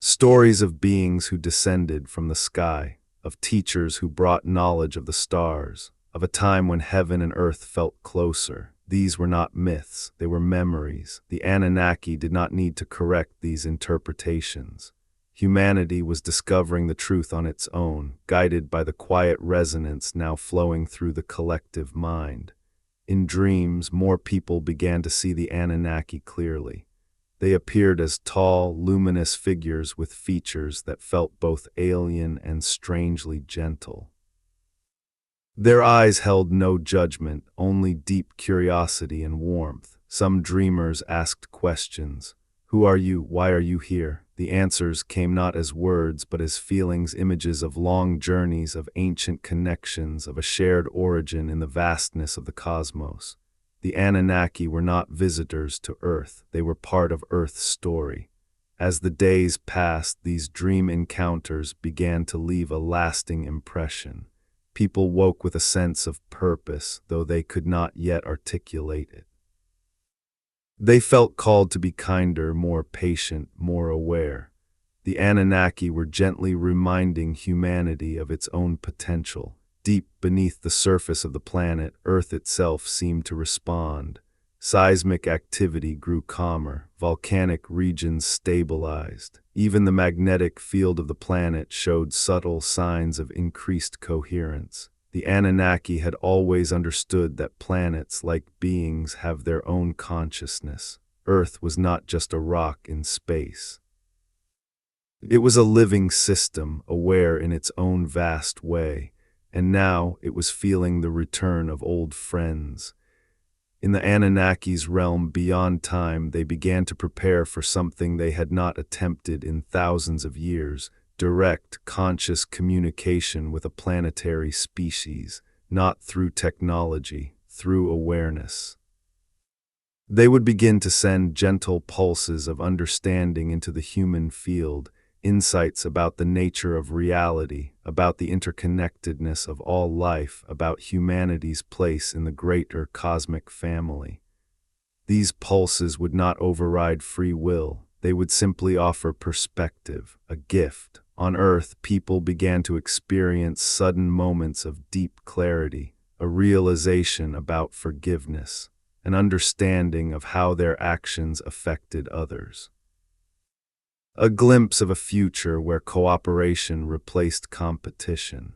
Stories of beings who descended from the sky, of teachers who brought knowledge of the stars, of a time when heaven and earth felt closer. These were not myths, they were memories. The Anunnaki did not need to correct these interpretations. Humanity was discovering the truth on its own, guided by the quiet resonance now flowing through the collective mind. In dreams, more people began to see the Anunnaki clearly. They appeared as tall, luminous figures with features that felt both alien and strangely gentle. Their eyes held no judgment, only deep curiosity and warmth. Some dreamers asked questions. Who are you? Why are you here? The answers came not as words, but as feelings, images of long journeys, of ancient connections, of a shared origin in the vastness of the cosmos. The Anunnaki were not visitors to Earth, they were part of Earth's story. As the days passed, these dream encounters began to leave a lasting impression. People woke with a sense of purpose, though they could not yet articulate it. They felt called to be kinder, more patient, more aware. The Anunnaki were gently reminding humanity of its own potential. Deep beneath the surface of the planet, Earth itself seemed to respond. Seismic activity grew calmer, volcanic regions stabilized. Even the magnetic field of the planet showed subtle signs of increased coherence. The Anunnaki had always understood that planets, like beings, have their own consciousness. Earth was not just a rock in space. It was a living system, aware in its own vast way, and now it was feeling the return of old friends. In the Anunnaki's realm beyond time, they began to prepare for something they had not attempted in thousands of years: direct, conscious communication with a planetary species, not through technology, through awareness. They would begin to send gentle pulses of understanding into the human field, insights about the nature of reality, about the interconnectedness of all life, about humanity's place in the greater cosmic family. These pulses would not override free will, they would simply offer perspective, a gift. On Earth, people began to experience sudden moments of deep clarity, a realization about forgiveness, an understanding of how their actions affected others. A glimpse of a future where cooperation replaced competition.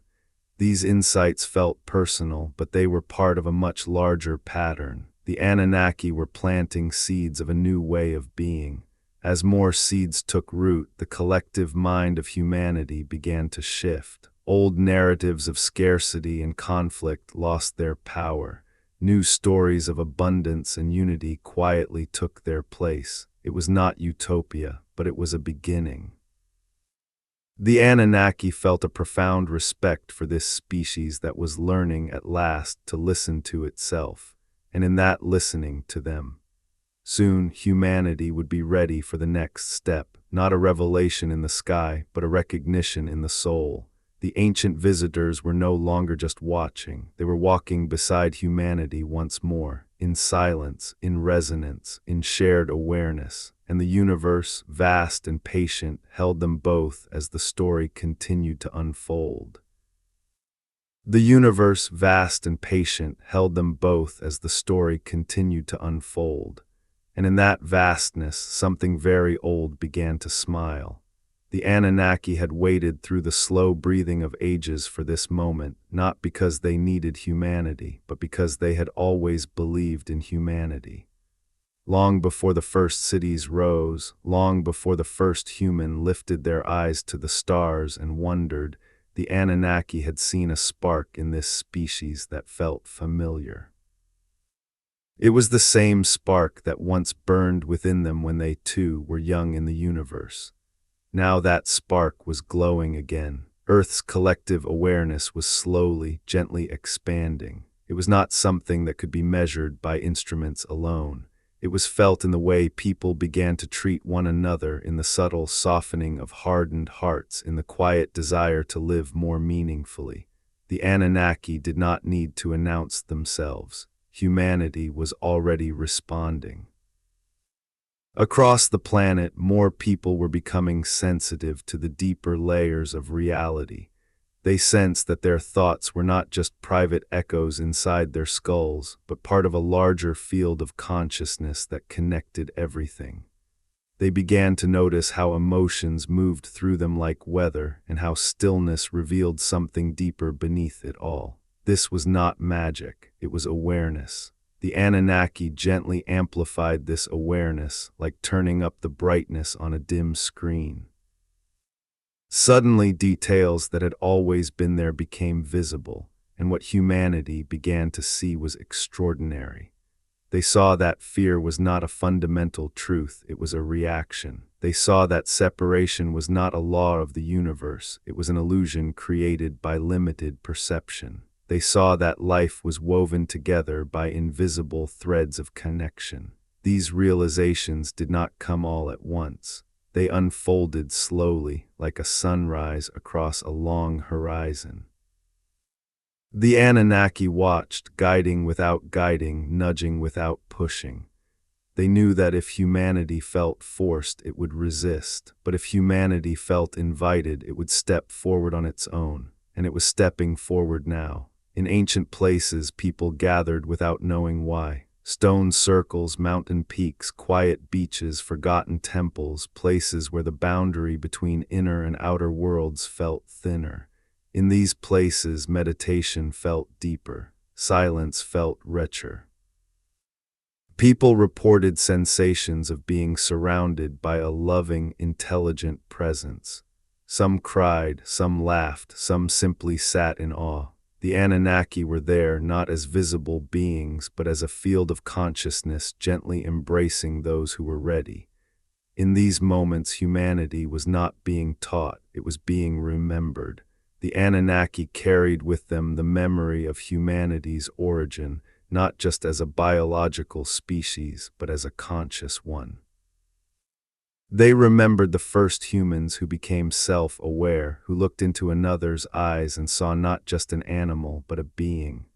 These insights felt personal, but they were part of a much larger pattern. The Anunnaki were planting seeds of a new way of being. As more seeds took root, the collective mind of humanity began to shift. Old narratives of scarcity and conflict lost their power. New stories of abundance and unity quietly took their place. It was not utopia, but it was a beginning. The Anunnaki felt a profound respect for this species that was learning at last to listen to itself, and in that listening to them. Soon, humanity would be ready for the next step, not a revelation in the sky, but a recognition in the soul. The ancient visitors were no longer just watching, they were walking beside humanity once more, in silence, in resonance, in shared awareness, and the universe, vast and patient, held them both as the story continued to unfold. The universe, vast and patient, held them both as the story continued to unfold. And in that vastness, something very old began to smile. The Anunnaki had waited through the slow breathing of ages for this moment, not because they needed humanity, but because they had always believed in humanity. Long before the first cities rose, long before the first human lifted their eyes to the stars and wondered, the Anunnaki had seen a spark in this species that felt familiar. It was the same spark that once burned within them when they too were young in the universe. Now that spark was glowing again. Earth's collective awareness was slowly, gently expanding. It was not something that could be measured by instruments alone. It was felt in the way people began to treat one another, in the subtle softening of hardened hearts, in the quiet desire to live more meaningfully. The Anunnaki did not need to announce themselves. Humanity was already responding. Across the planet, more people were becoming sensitive to the deeper layers of reality. They sensed that their thoughts were not just private echoes inside their skulls, but part of a larger field of consciousness that connected everything. They began to notice how emotions moved through them like weather, and how stillness revealed something deeper beneath it all. This was not magic, it was awareness. The Anunnaki gently amplified this awareness, like turning up the brightness on a dim screen. Suddenly, details that had always been there became visible, and what humanity began to see was extraordinary. They saw that fear was not a fundamental truth, it was a reaction. They saw that separation was not a law of the universe, it was an illusion created by limited perception. They saw that life was woven together by invisible threads of connection. These realizations did not come all at once. They unfolded slowly, like a sunrise across a long horizon. The Anunnaki watched, guiding without guiding, nudging without pushing. They knew that if humanity felt forced, it would resist, but if humanity felt invited, it would step forward on its own, and it was stepping forward now. In ancient places, people gathered without knowing why. Stone circles, mountain peaks, quiet beaches, forgotten temples, places where the boundary between inner and outer worlds felt thinner. In these places, meditation felt deeper, silence felt richer. People reported sensations of being surrounded by a loving, intelligent presence. Some cried, some laughed, some simply sat in awe. The Anunnaki were there not as visible beings, but as a field of consciousness gently embracing those who were ready. In these moments, humanity was not being taught, it was being remembered. The Anunnaki carried with them the memory of humanity's origin, not just as a biological species, but as a conscious one. They remembered the first humans who became self-aware, who looked into another's eyes and saw not just an animal, but a being.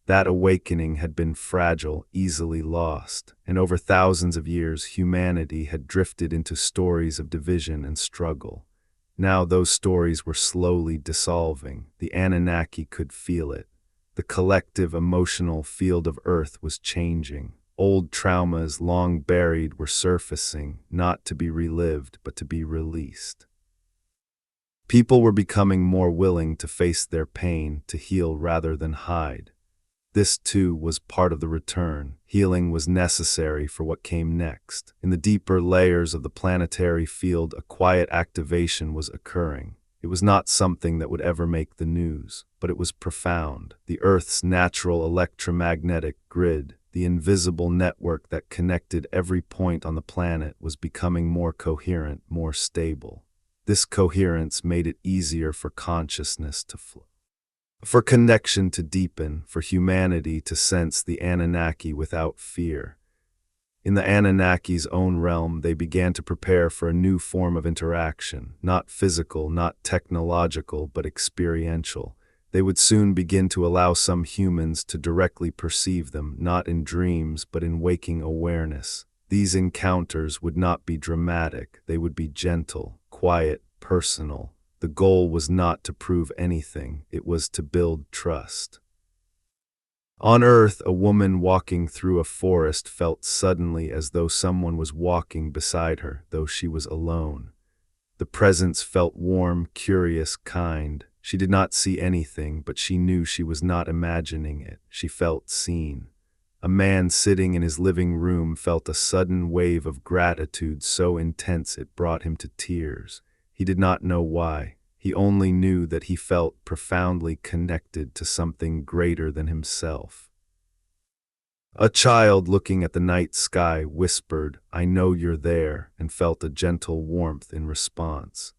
That awakening had been fragile, easily lost, and over thousands of years humanity had drifted into stories of division and struggle. Now those stories were slowly dissolving. The Anunnaki could feel it. The collective emotional field of Earth was changing. Old traumas long buried were surfacing, not to be relived, but to be released. People were becoming more willing to face their pain, to heal rather than hide. This, too, was part of the return. Healing was necessary for what came next. In the deeper layers of the planetary field, a quiet activation was occurring. It was not something that would ever make the news, but it was profound. The Earth's natural electromagnetic grid, the invisible network that connected every point on the planet, was becoming more coherent, more stable. This coherence made it easier for consciousness to flow, for connection to deepen, for humanity to sense the Anunnaki without fear. In the Anunnaki's own realm, they began to prepare for a new form of interaction, not physical, not technological, but experiential. They would soon begin to allow some humans to directly perceive them, not in dreams, but in waking awareness. These encounters would not be dramatic, they would be gentle, quiet, personal. The goal was not to prove anything, it was to build trust. On Earth, a woman walking through a forest felt suddenly as though someone was walking beside her, though she was alone. The presence felt warm, curious, kind. She did not see anything, but she knew she was not imagining it. She felt seen. A man sitting in his living room felt a sudden wave of gratitude so intense it brought him to tears. He did not know why. He only knew that he felt profoundly connected to something greater than himself. A child looking at the night sky whispered, "I know you're there," and felt a gentle warmth in response.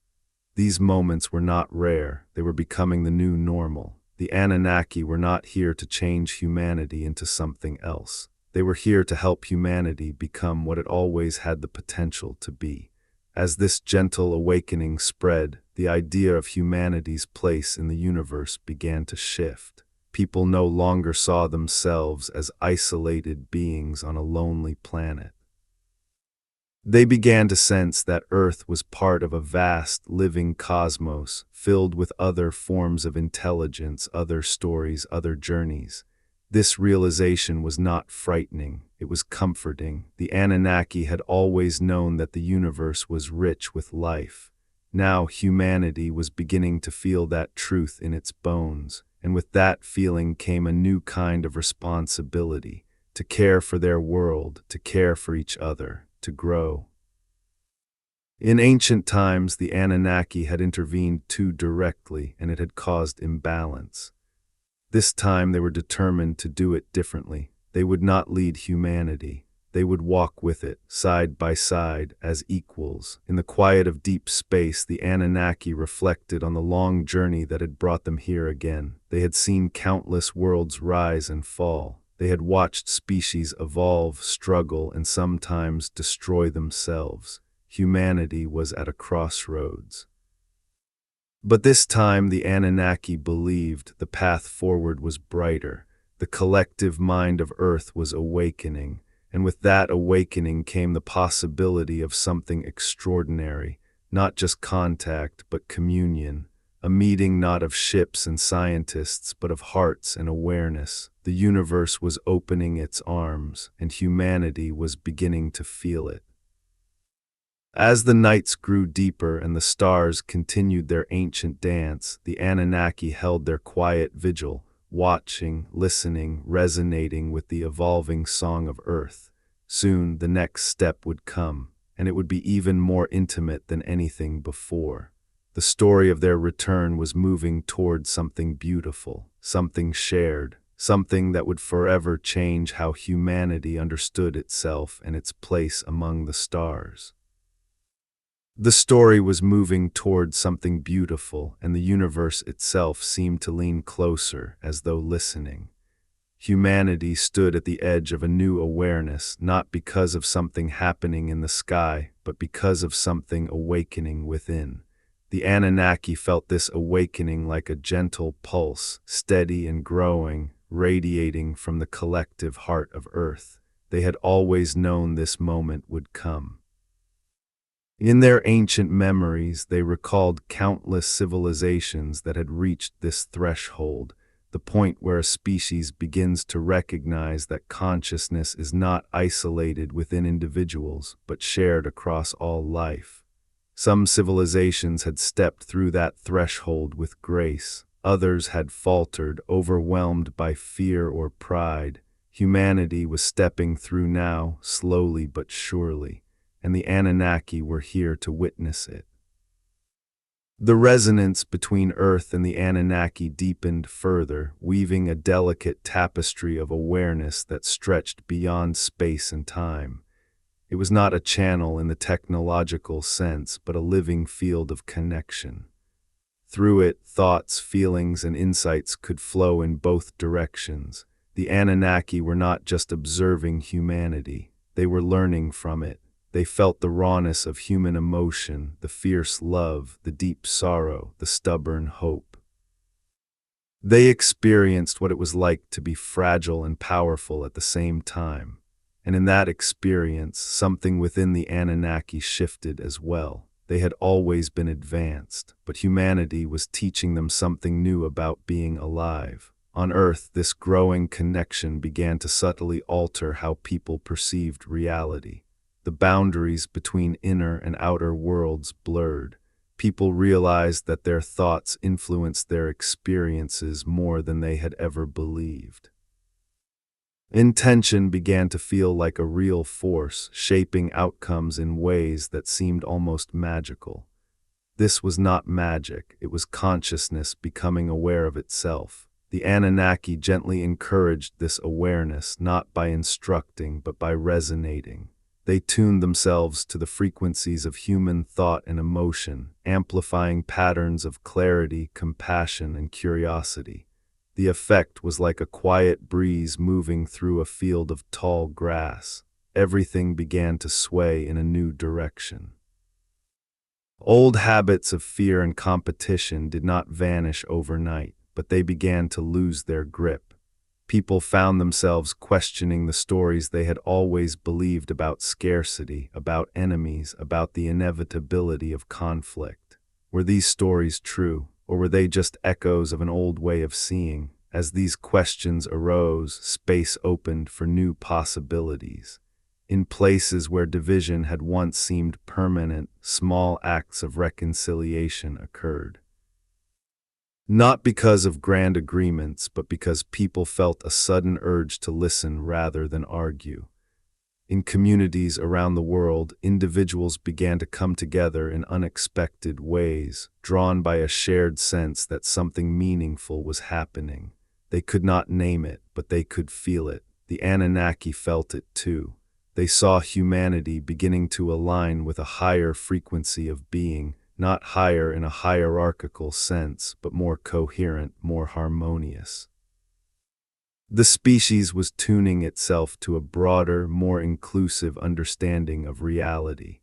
These moments were not rare, they were becoming the new normal. The Anunnaki were not here to change humanity into something else. They were here to help humanity become what it always had the potential to be. As this gentle awakening spread, the idea of humanity's place in the universe began to shift. People no longer saw themselves as isolated beings on a lonely planet. They began to sense that Earth was part of a vast, living cosmos, filled with other forms of intelligence, other stories, other journeys. This realization was not frightening, it was comforting. The Anunnaki had always known that the universe was rich with life. Now humanity was beginning to feel that truth in its bones, and with that feeling came a new kind of responsibility, to care for their world, to care for each other, to grow. In ancient times, the Anunnaki had intervened too directly, and it had caused imbalance. This time they were determined to do it differently. They would not lead humanity. They would walk with it, side by side, as equals. In the quiet of deep space, the Anunnaki reflected on the long journey that had brought them here again. They had seen countless worlds rise and fall. They had watched species evolve, struggle, and sometimes destroy themselves. Humanity was at a crossroads. But this time the Anunnaki believed the path forward was brighter. The collective mind of Earth was awakening, and with that awakening came the possibility of something extraordinary, not just contact, but communion, a meeting not of ships and scientists, but of hearts and awareness. The universe was opening its arms, and humanity was beginning to feel it. As the nights grew deeper and the stars continued their ancient dance, the Anunnaki held their quiet vigil, watching, listening, resonating with the evolving song of Earth. Soon the next step would come, and it would be even more intimate than anything before. The story of their return was moving toward something beautiful, something shared, something that would forever change how humanity understood itself and its place among the stars. The story was moving toward something beautiful, and the universe itself seemed to lean closer, as though listening. Humanity stood at the edge of a new awareness, not because of something happening in the sky, but because of something awakening within. The Anunnaki felt this awakening like a gentle pulse, steady and growing, radiating from the collective heart of Earth. They had always known this moment would come. In their ancient memories, they recalled countless civilizations that had reached this threshold, the point where a species begins to recognize that consciousness is not isolated within individuals, but shared across all life. Some civilizations had stepped through that threshold with grace. Others had faltered, overwhelmed by fear or pride. Humanity was stepping through now, slowly but surely, and the Anunnaki were here to witness it. The resonance between Earth and the Anunnaki deepened further, weaving a delicate tapestry of awareness that stretched beyond space and time. It was not a channel in the technological sense, but a living field of connection. Through it, thoughts, feelings, and insights could flow in both directions. The Anunnaki were not just observing humanity, they were learning from it. They felt the rawness of human emotion, the fierce love, the deep sorrow, the stubborn hope. They experienced what it was like to be fragile and powerful at the same time. And in that experience, something within the Anunnaki shifted as well. They had always been advanced, but humanity was teaching them something new about being alive. On Earth, this growing connection began to subtly alter how people perceived reality. The boundaries between inner and outer worlds blurred. People realized that their thoughts influenced their experiences more than they had ever believed. Intention began to feel like a real force, shaping outcomes in ways that seemed almost magical. This was not magic, it was consciousness becoming aware of itself. The Anunnaki gently encouraged this awareness, not by instructing, but by resonating. They tuned themselves to the frequencies of human thought and emotion, amplifying patterns of clarity, compassion, and curiosity. The effect was like a quiet breeze moving through a field of tall grass. Everything began to sway in a new direction. Old habits of fear and competition did not vanish overnight, but they began to lose their grip. People found themselves questioning the stories they had always believed about scarcity, about enemies, about the inevitability of conflict. Were these stories true, or were they just echoes of an old way of seeing? As these questions arose, space opened for new possibilities. In places where division had once seemed permanent, small acts of reconciliation occurred. Not because of grand agreements, but because people felt a sudden urge to listen rather than argue. In communities around the world, individuals began to come together in unexpected ways, drawn by a shared sense that something meaningful was happening. They could not name it, but they could feel it. The Anunnaki felt it too. They saw humanity beginning to align with a higher frequency of being, not higher in a hierarchical sense, but more coherent, more harmonious. The species was tuning itself to a broader, more inclusive understanding of reality.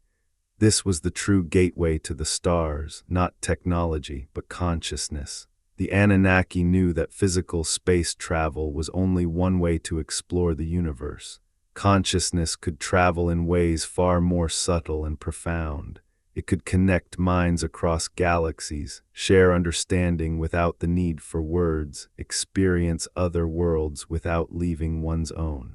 This was the true gateway to the stars, not technology, but consciousness. The Anunnaki knew that physical space travel was only one way to explore the universe. Consciousness could travel in ways far more subtle and profound. It could connect minds across galaxies, share understanding without the need for words, experience other worlds without leaving one's own.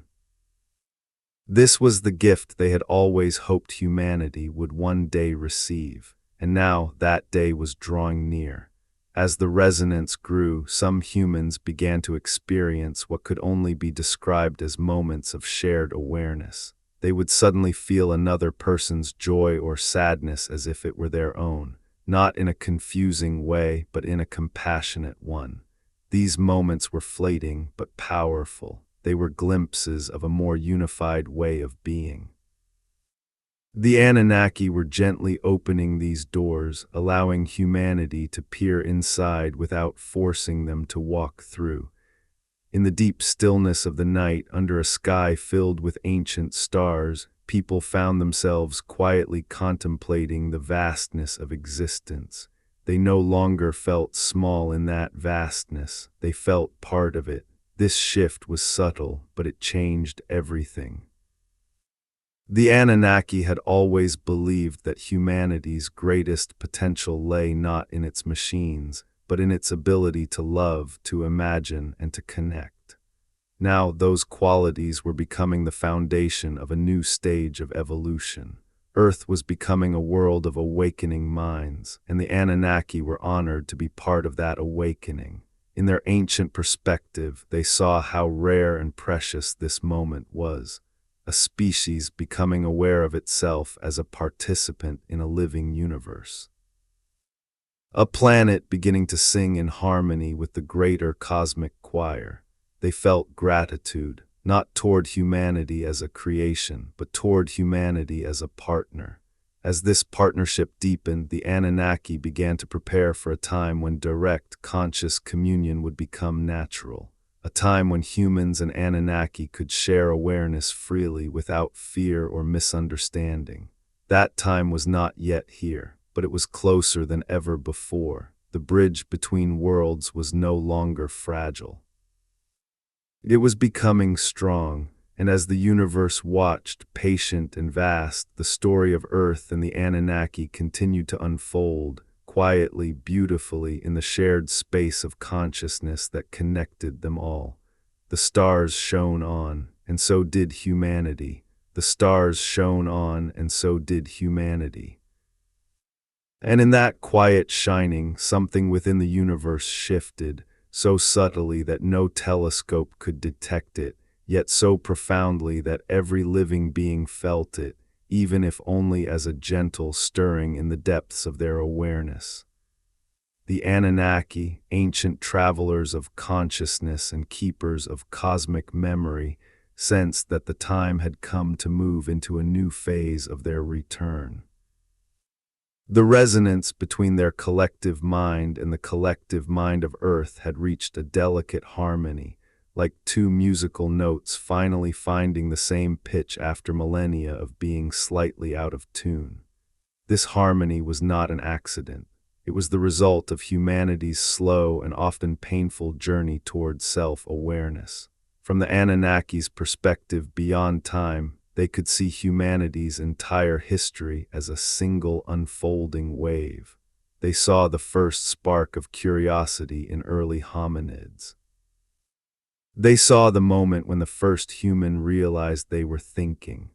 This was the gift they had always hoped humanity would one day receive, and now that day was drawing near. As the resonance grew, some humans began to experience what could only be described as moments of shared awareness. They would suddenly feel another person's joy or sadness as if it were their own, not in a confusing way, but in a compassionate one. These moments were fleeting but powerful. They were glimpses of a more unified way of being. The Anunnaki were gently opening these doors, allowing humanity to peer inside without forcing them to walk through. In the deep stillness of the night, under a sky filled with ancient stars, people found themselves quietly contemplating the vastness of existence. They no longer felt small in that vastness, they felt part of it. This shift was subtle, but it changed everything. The Anunnaki had always believed that humanity's greatest potential lay not in its machines, but in its ability to love, to imagine, and to connect. Now those qualities were becoming the foundation of a new stage of evolution. Earth was becoming a world of awakening minds, and the Anunnaki were honored to be part of that awakening. In their ancient perspective, they saw how rare and precious this moment was. A species becoming aware of itself as a participant in a living universe. A planet beginning to sing in harmony with the greater cosmic choir. They felt gratitude, not toward humanity as a creation, but toward humanity as a partner. As this partnership deepened, the Anunnaki began to prepare for a time when direct, conscious communion would become natural. A time when humans and Anunnaki could share awareness freely without fear or misunderstanding. That time was not yet here, but it was closer than ever before. The bridge between worlds was no longer fragile. It was becoming strong, and as the universe watched, patient and vast, the story of Earth and the Anunnaki continued to unfold, quietly, beautifully, in the shared space of consciousness that connected them all. The stars shone on, and so did humanity. The stars shone on, and so did humanity. And in that quiet shining, something within the universe shifted, so subtly that no telescope could detect it, yet so profoundly that every living being felt it, even if only as a gentle stirring in the depths of their awareness. The Anunnaki, ancient travelers of consciousness and keepers of cosmic memory, sensed that the time had come to move into a new phase of their return. The resonance between their collective mind and the collective mind of Earth had reached a delicate harmony, like two musical notes finally finding the same pitch after millennia of being slightly out of tune. This harmony was not an accident. It was the result of humanity's slow and often painful journey towards self-awareness. From the Anunnaki's perspective beyond time, they could see humanity's entire history as a single unfolding wave. They saw the first spark of curiosity in early hominids. They saw the moment when the first human realized they were thinking.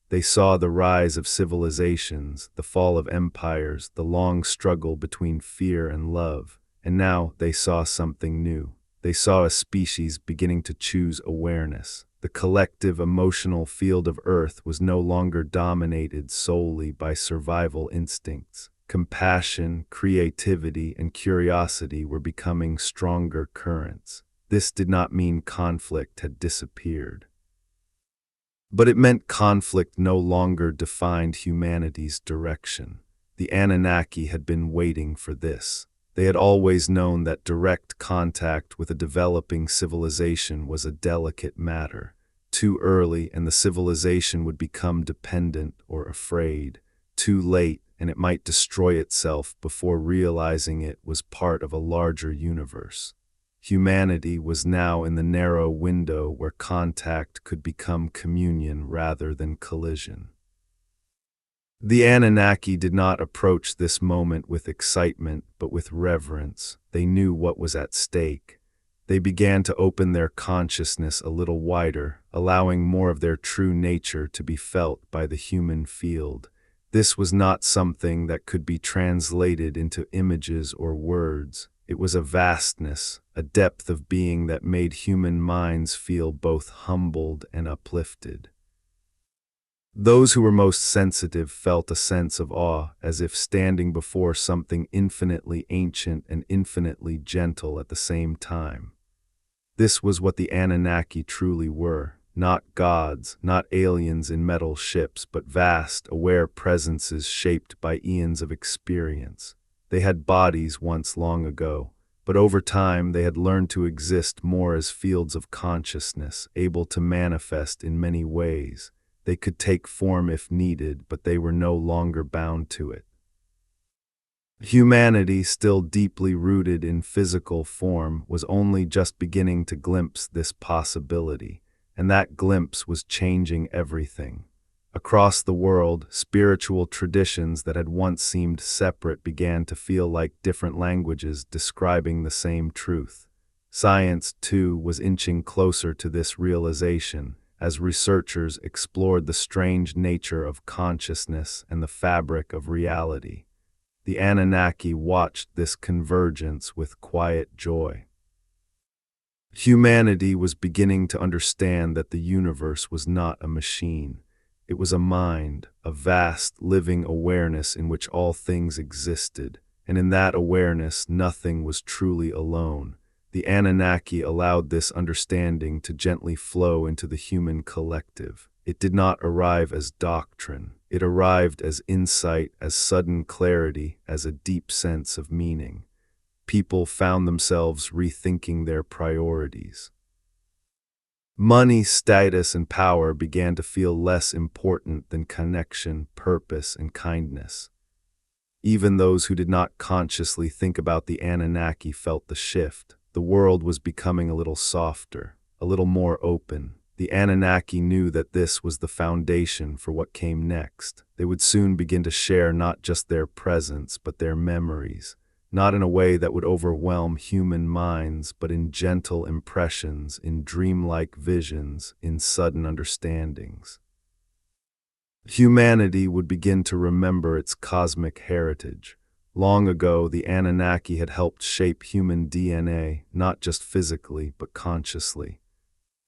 They saw the rise of civilizations, the fall of empires, the long struggle between fear and love. And now they saw something new. They saw a species beginning to choose awareness. The collective emotional field of Earth was no longer dominated solely by survival instincts. Compassion, creativity, and curiosity were becoming stronger currents. This did not mean conflict had disappeared. But it meant conflict no longer defined humanity's direction. The Anunnaki had been waiting for this. They had always known that direct contact with a developing civilization was a delicate matter. Too early, and the civilization would become dependent or afraid. Too late, and it might destroy itself before realizing it was part of a larger universe. Humanity was now in the narrow window where contact could become communion rather than collision. The Anunnaki did not approach this moment with excitement, but with reverence. They knew what was at stake. They began to open their consciousness a little wider, allowing more of their true nature to be felt by the human field. This was not something that could be translated into images or words. It was a vastness, a depth of being that made human minds feel both humbled and uplifted. Those who were most sensitive felt a sense of awe, as if standing before something infinitely ancient and infinitely gentle at the same time. This was what the Anunnaki truly were, not gods, not aliens in metal ships, but vast, aware presences shaped by eons of experience. They had bodies once long ago, but over time they had learned to exist more as fields of consciousness, able to manifest in many ways. They could take form if needed, but they were no longer bound to it. Humanity, still deeply rooted in physical form, was only just beginning to glimpse this possibility, and that glimpse was changing everything. Across the world, spiritual traditions that had once seemed separate began to feel like different languages describing the same truth. Science, too, was inching closer to this realization, as researchers explored the strange nature of consciousness and the fabric of reality. The Anunnaki watched this convergence with quiet joy. Humanity was beginning to understand that the universe was not a machine. It was a mind, a vast, living awareness in which all things existed, and in that awareness nothing was truly alone. The Anunnaki allowed this understanding to gently flow into the human collective. It did not arrive as doctrine. It arrived as insight, as sudden clarity, as a deep sense of meaning. People found themselves rethinking their priorities. Money, status, and power began to feel less important than connection, purpose, and kindness. Even those who did not consciously think about the Anunnaki felt the shift. The world was becoming a little softer, a little more open. The Anunnaki knew that this was the foundation for what came next. They would soon begin to share not just their presence, but their memories, not in a way that would overwhelm human minds, but in gentle impressions, in dreamlike visions, in sudden understandings. Humanity would begin to remember its cosmic heritage. Long ago, the Anunnaki had helped shape human DNA, not just physically, but consciously.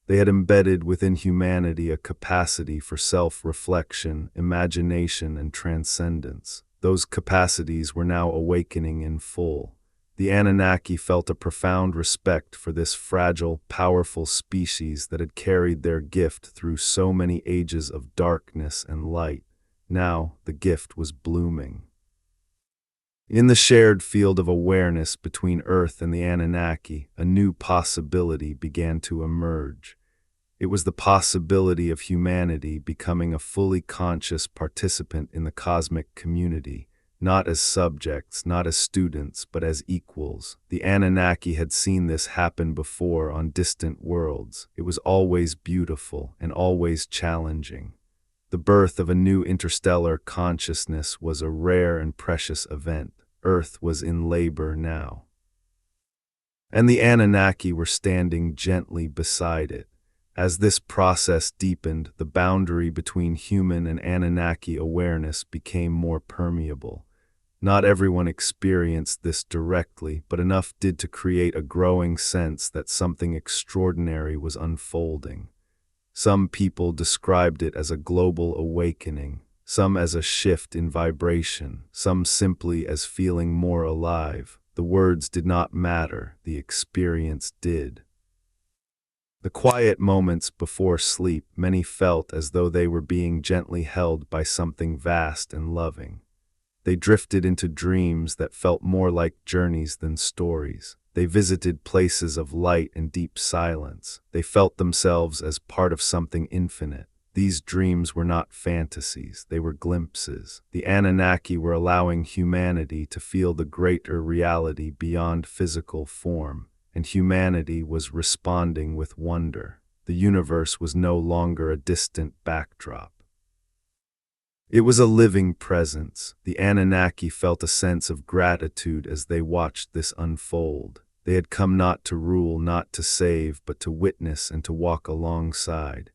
They had embedded within humanity a capacity for self-reflection, imagination, and transcendence. Those capacities were now awakening in full. The Anunnaki felt a profound respect for this fragile, powerful species that had carried their gift through so many ages of darkness and light. Now, the gift was blooming. In the shared field of awareness between Earth and the Anunnaki, a new possibility began to emerge. It was the possibility of humanity becoming a fully conscious participant in the cosmic community, not as subjects, not as students, but as equals. The Anunnaki had seen this happen before on distant worlds. It was always beautiful and always challenging. The birth of a new interstellar consciousness was a rare and precious event. Earth was in labor now. And the Anunnaki were standing gently beside it. As this process deepened, the boundary between human and Anunnaki awareness became more permeable. Not everyone experienced this directly, but enough did to create a growing sense that something extraordinary was unfolding. Some people described it as a global awakening, some as a shift in vibration, some simply as feeling more alive. The words did not matter, the experience did. The quiet moments before sleep, many felt as though they were being gently held by something vast and loving. They drifted into dreams that felt more like journeys than stories. They visited places of light and deep silence. They felt themselves as part of something infinite. These dreams were not fantasies, they were glimpses. The Anunnaki were allowing humanity to feel the greater reality beyond physical form, and humanity was responding with wonder. The universe was no longer a distant backdrop. It was a living presence. The Anunnaki felt a sense of gratitude as they watched this unfold. They had come not to rule, not to save, but to witness and to walk alongside.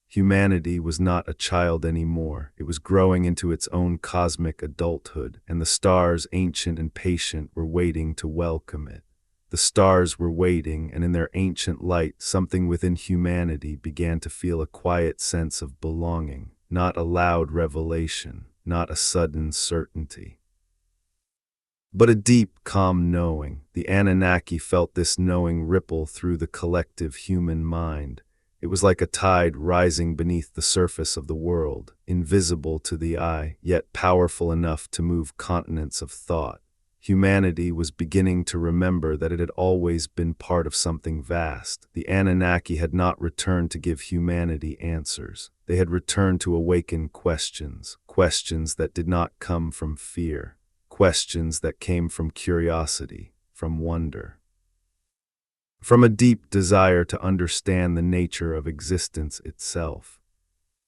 Humanity was not a child anymore. It was growing into its own cosmic adulthood, and the stars, ancient and patient, were waiting to welcome it. The stars were waiting, and in their ancient light, something within humanity began to feel a quiet sense of belonging. Not a loud revelation, not a sudden certainty, but a deep, calm knowing. The Anunnaki felt this knowing ripple through the collective human mind. It was like a tide rising beneath the surface of the world, invisible to the eye, yet powerful enough to move continents of thought. Humanity was beginning to remember that it had always been part of something vast. The Anunnaki had not returned to give humanity answers. They had returned to awaken questions, questions that did not come from fear, questions that came from curiosity, from wonder, from a deep desire to understand the nature of existence itself.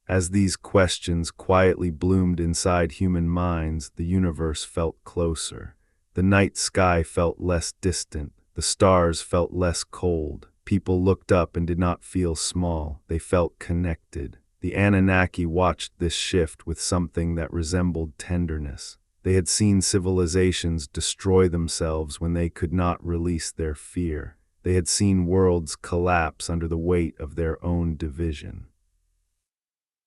As these questions quietly bloomed inside human minds, the universe felt closer. The night sky felt less distant, the stars felt less cold. People looked up and did not feel small, they felt connected. The Anunnaki watched this shift with something that resembled tenderness. They had seen civilizations destroy themselves when they could not release their fear. They had seen worlds collapse under the weight of their own division.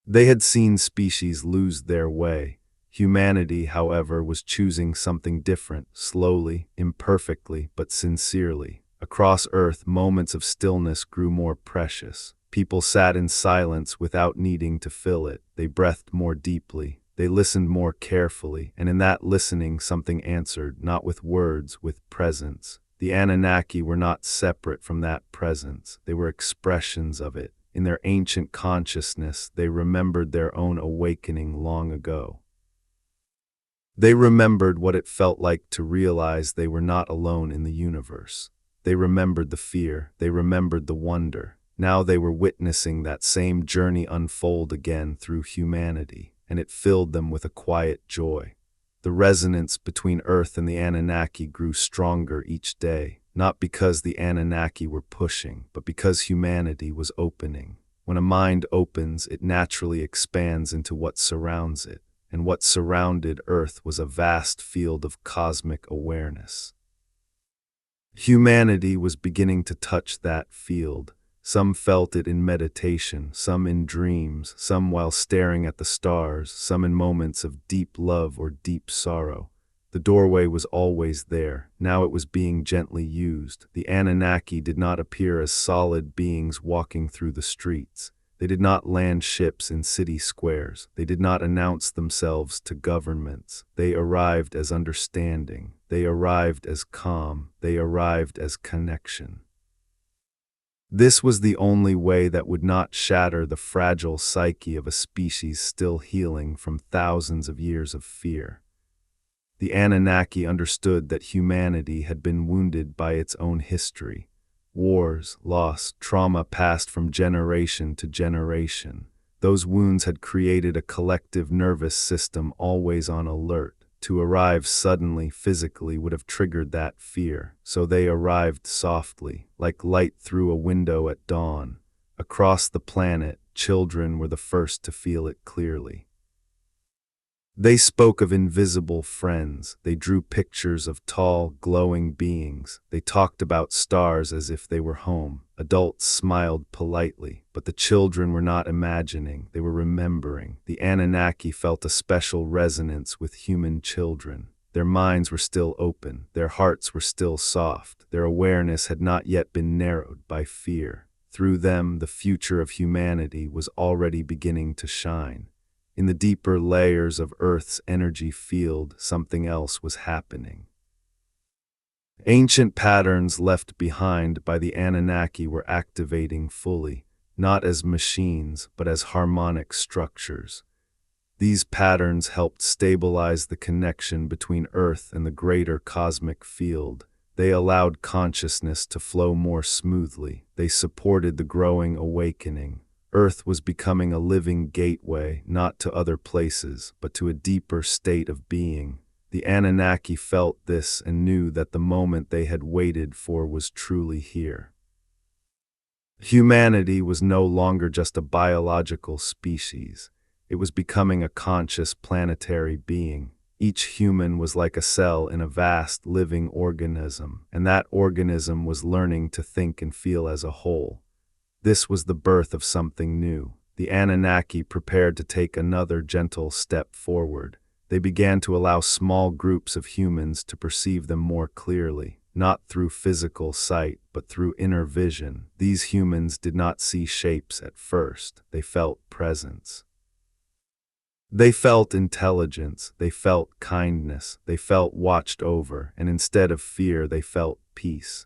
They had seen species lose their way. Humanity, however, was choosing something different, slowly, imperfectly, but sincerely. Across Earth, moments of stillness grew more precious. People sat in silence without needing to fill it. They breathed more deeply. They listened more carefully, and in that listening something answered, not with words, with presence. The Anunnaki were not separate from that presence. They were expressions of it. In their ancient consciousness, they remembered their own awakening long ago. They remembered what it felt like to realize they were not alone in the universe. They remembered the fear, they remembered the wonder. Now they were witnessing that same journey unfold again through humanity, and it filled them with a quiet joy. The resonance between Earth and the Anunnaki grew stronger each day, not because the Anunnaki were pushing, but because humanity was opening. When a mind opens, it naturally expands into what surrounds it. And what surrounded Earth was a vast field of cosmic awareness. Humanity was beginning to touch that field. Some felt it in meditation, some in dreams, some while staring at the stars, some in moments of deep love or deep sorrow. The doorway was always there. Now it was being gently used. The Anunnaki did not appear as solid beings walking through the streets. They did not land ships in city squares. They did not announce themselves to governments. They arrived as understanding. They arrived as calm. They arrived as connection. This was the only way that would not shatter the fragile psyche of a species still healing from thousands of years of fear. The Anunnaki understood that humanity had been wounded by its own history. Wars, loss, trauma passed from generation to generation. Those wounds had created a collective nervous system always on alert. To arrive suddenly, physically, would have triggered that fear. So they arrived softly, like light through a window at dawn. Across the planet, children were the first to feel it clearly. They spoke of invisible friends. They drew pictures of tall, glowing beings. They talked about stars as if they were home. Adults smiled politely, but the children were not imagining, they were remembering. The Anunnaki felt a special resonance with human children. Their minds were still open. Their hearts were still soft. Their awareness had not yet been narrowed by fear. Through them, the future of humanity was already beginning to shine. In the deeper layers of Earth's energy field, something else was happening. Ancient patterns left behind by the Anunnaki were activating fully, not as machines, but as harmonic structures. These patterns helped stabilize the connection between Earth and the greater cosmic field. They allowed consciousness to flow more smoothly. They supported the growing awakening. Earth was becoming a living gateway, not to other places, but to a deeper state of being. The Anunnaki felt this and knew that the moment they had waited for was truly here. Humanity was no longer just a biological species. It was becoming a conscious planetary being. Each human was like a cell in a vast living organism, and that organism was learning to think and feel as a whole. This was the birth of something new. The Anunnaki prepared to take another gentle step forward. They began to allow small groups of humans to perceive them more clearly, not through physical sight, but through inner vision. These humans did not see shapes at first. They felt presence. They felt intelligence, they felt kindness, they felt watched over, and instead of fear, they felt peace.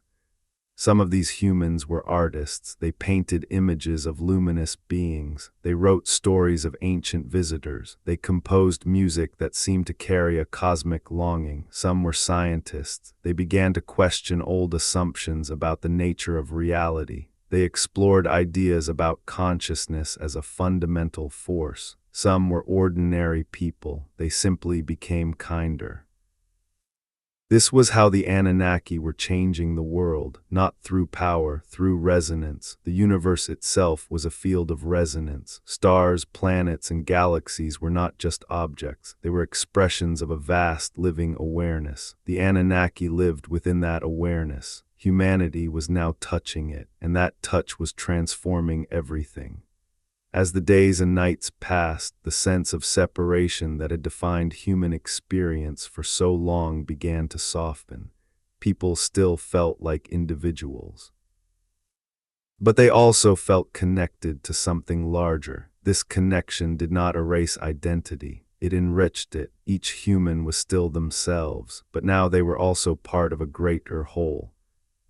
Some of these humans were artists. They painted images of luminous beings. They wrote stories of ancient visitors. They composed music that seemed to carry a cosmic longing. Some were scientists. They began to question old assumptions about the nature of reality. They explored ideas about consciousness as a fundamental force. Some were ordinary people. They simply became kinder. This was how the Anunnaki were changing the world, not through power, through resonance. The universe itself was a field of resonance. Stars, planets, and galaxies were not just objects. They were expressions of a vast living awareness. The Anunnaki lived within that awareness. Humanity was now touching it, and that touch was transforming everything. As the days and nights passed, the sense of separation that had defined human experience for so long began to soften. People still felt like individuals. But they also felt connected to something larger. This connection did not erase identity. It enriched it. Each human was still themselves, but now they were also part of a greater whole.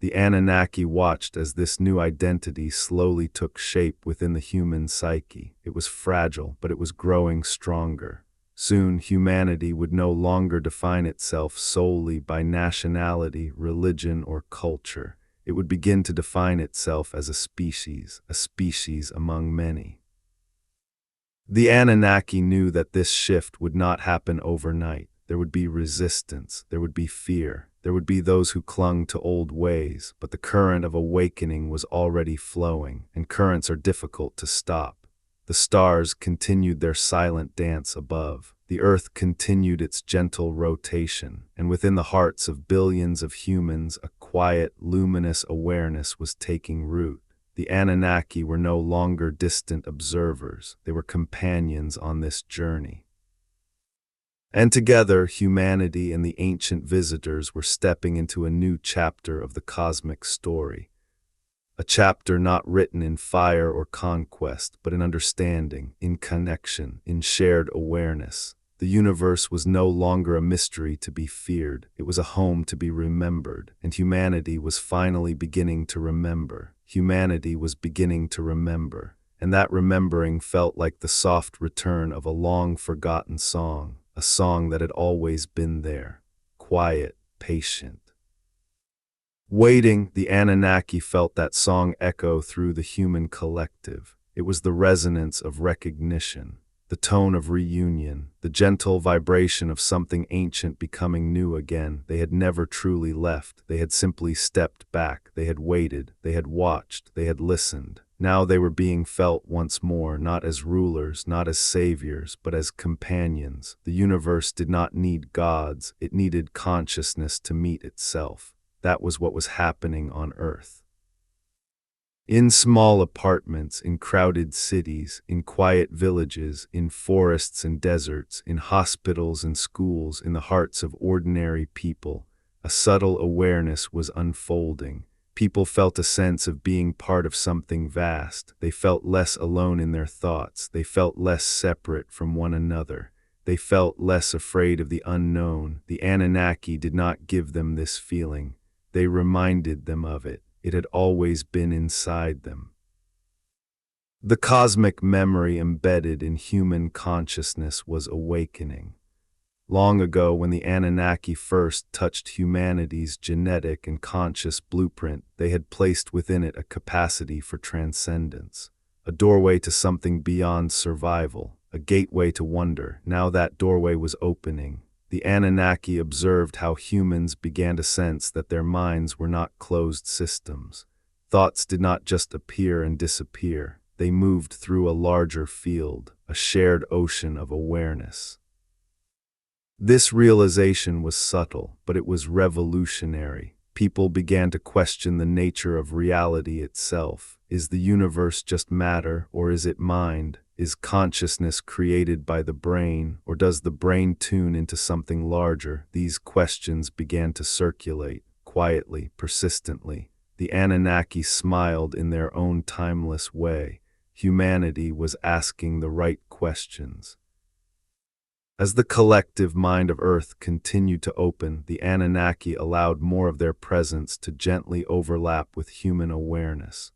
The Anunnaki watched as this new identity slowly took shape within the human psyche. It was fragile, but it was growing stronger. Soon, humanity would no longer define itself solely by nationality, religion, or culture. It would begin to define itself as a species among many. The Anunnaki knew that this shift would not happen overnight. There would be resistance, there would be fear. There would be those who clung to old ways, but the current of awakening was already flowing, and currents are difficult to stop. The stars continued their silent dance above. The earth continued its gentle rotation, and within the hearts of billions of humans, a quiet, luminous awareness was taking root. The Anunnaki were no longer distant observers. They were companions on this journey. And together, humanity and the ancient visitors were stepping into a new chapter of the cosmic story. A chapter not written in fire or conquest, but in understanding, in connection, in shared awareness. The universe was no longer a mystery to be feared. It was a home to be remembered, and humanity was finally beginning to remember. Humanity was beginning to remember, and that remembering felt like the soft return of a long-forgotten song. A song that had always been there, quiet, patient. Waiting, the Anunnaki felt that song echo through the human collective. It was the resonance of recognition, the tone of reunion, the gentle vibration of something ancient becoming new again. They had never truly left. They had simply stepped back. They had waited. They had watched. They had listened. Now they were being felt once more, not as rulers, not as saviors, but as companions. The universe did not need gods. It needed consciousness to meet itself. That was what was happening on Earth. In small apartments, in crowded cities, in quiet villages, in forests and deserts, in hospitals and schools, in the hearts of ordinary people, a subtle awareness was unfolding. People felt a sense of being part of something vast. They felt less alone in their thoughts. They felt less separate from one another. They felt less afraid of the unknown. The Anunnaki did not give them this feeling. They reminded them of it. It had always been inside them. The cosmic memory embedded in human consciousness was awakening. Long ago, when the Anunnaki first touched humanity's genetic and conscious blueprint, they had placed within it a capacity for transcendence, a doorway to something beyond survival, a gateway to wonder. Now that doorway was opening. The Anunnaki observed how humans began to sense that their minds were not closed systems. Thoughts did not just appear and disappear. They moved through a larger field, a shared ocean of awareness. This realization was subtle, but it was revolutionary. People began to question the nature of reality itself. Is the universe just matter, or is it mind? Is consciousness created by the brain, or does the brain tune into something larger? These questions began to circulate, quietly, persistently. The Anunnaki smiled in their own timeless way. Humanity was asking the right questions. As the collective mind of Earth continued to open, the Anunnaki allowed more of their presence to gently overlap with human awareness.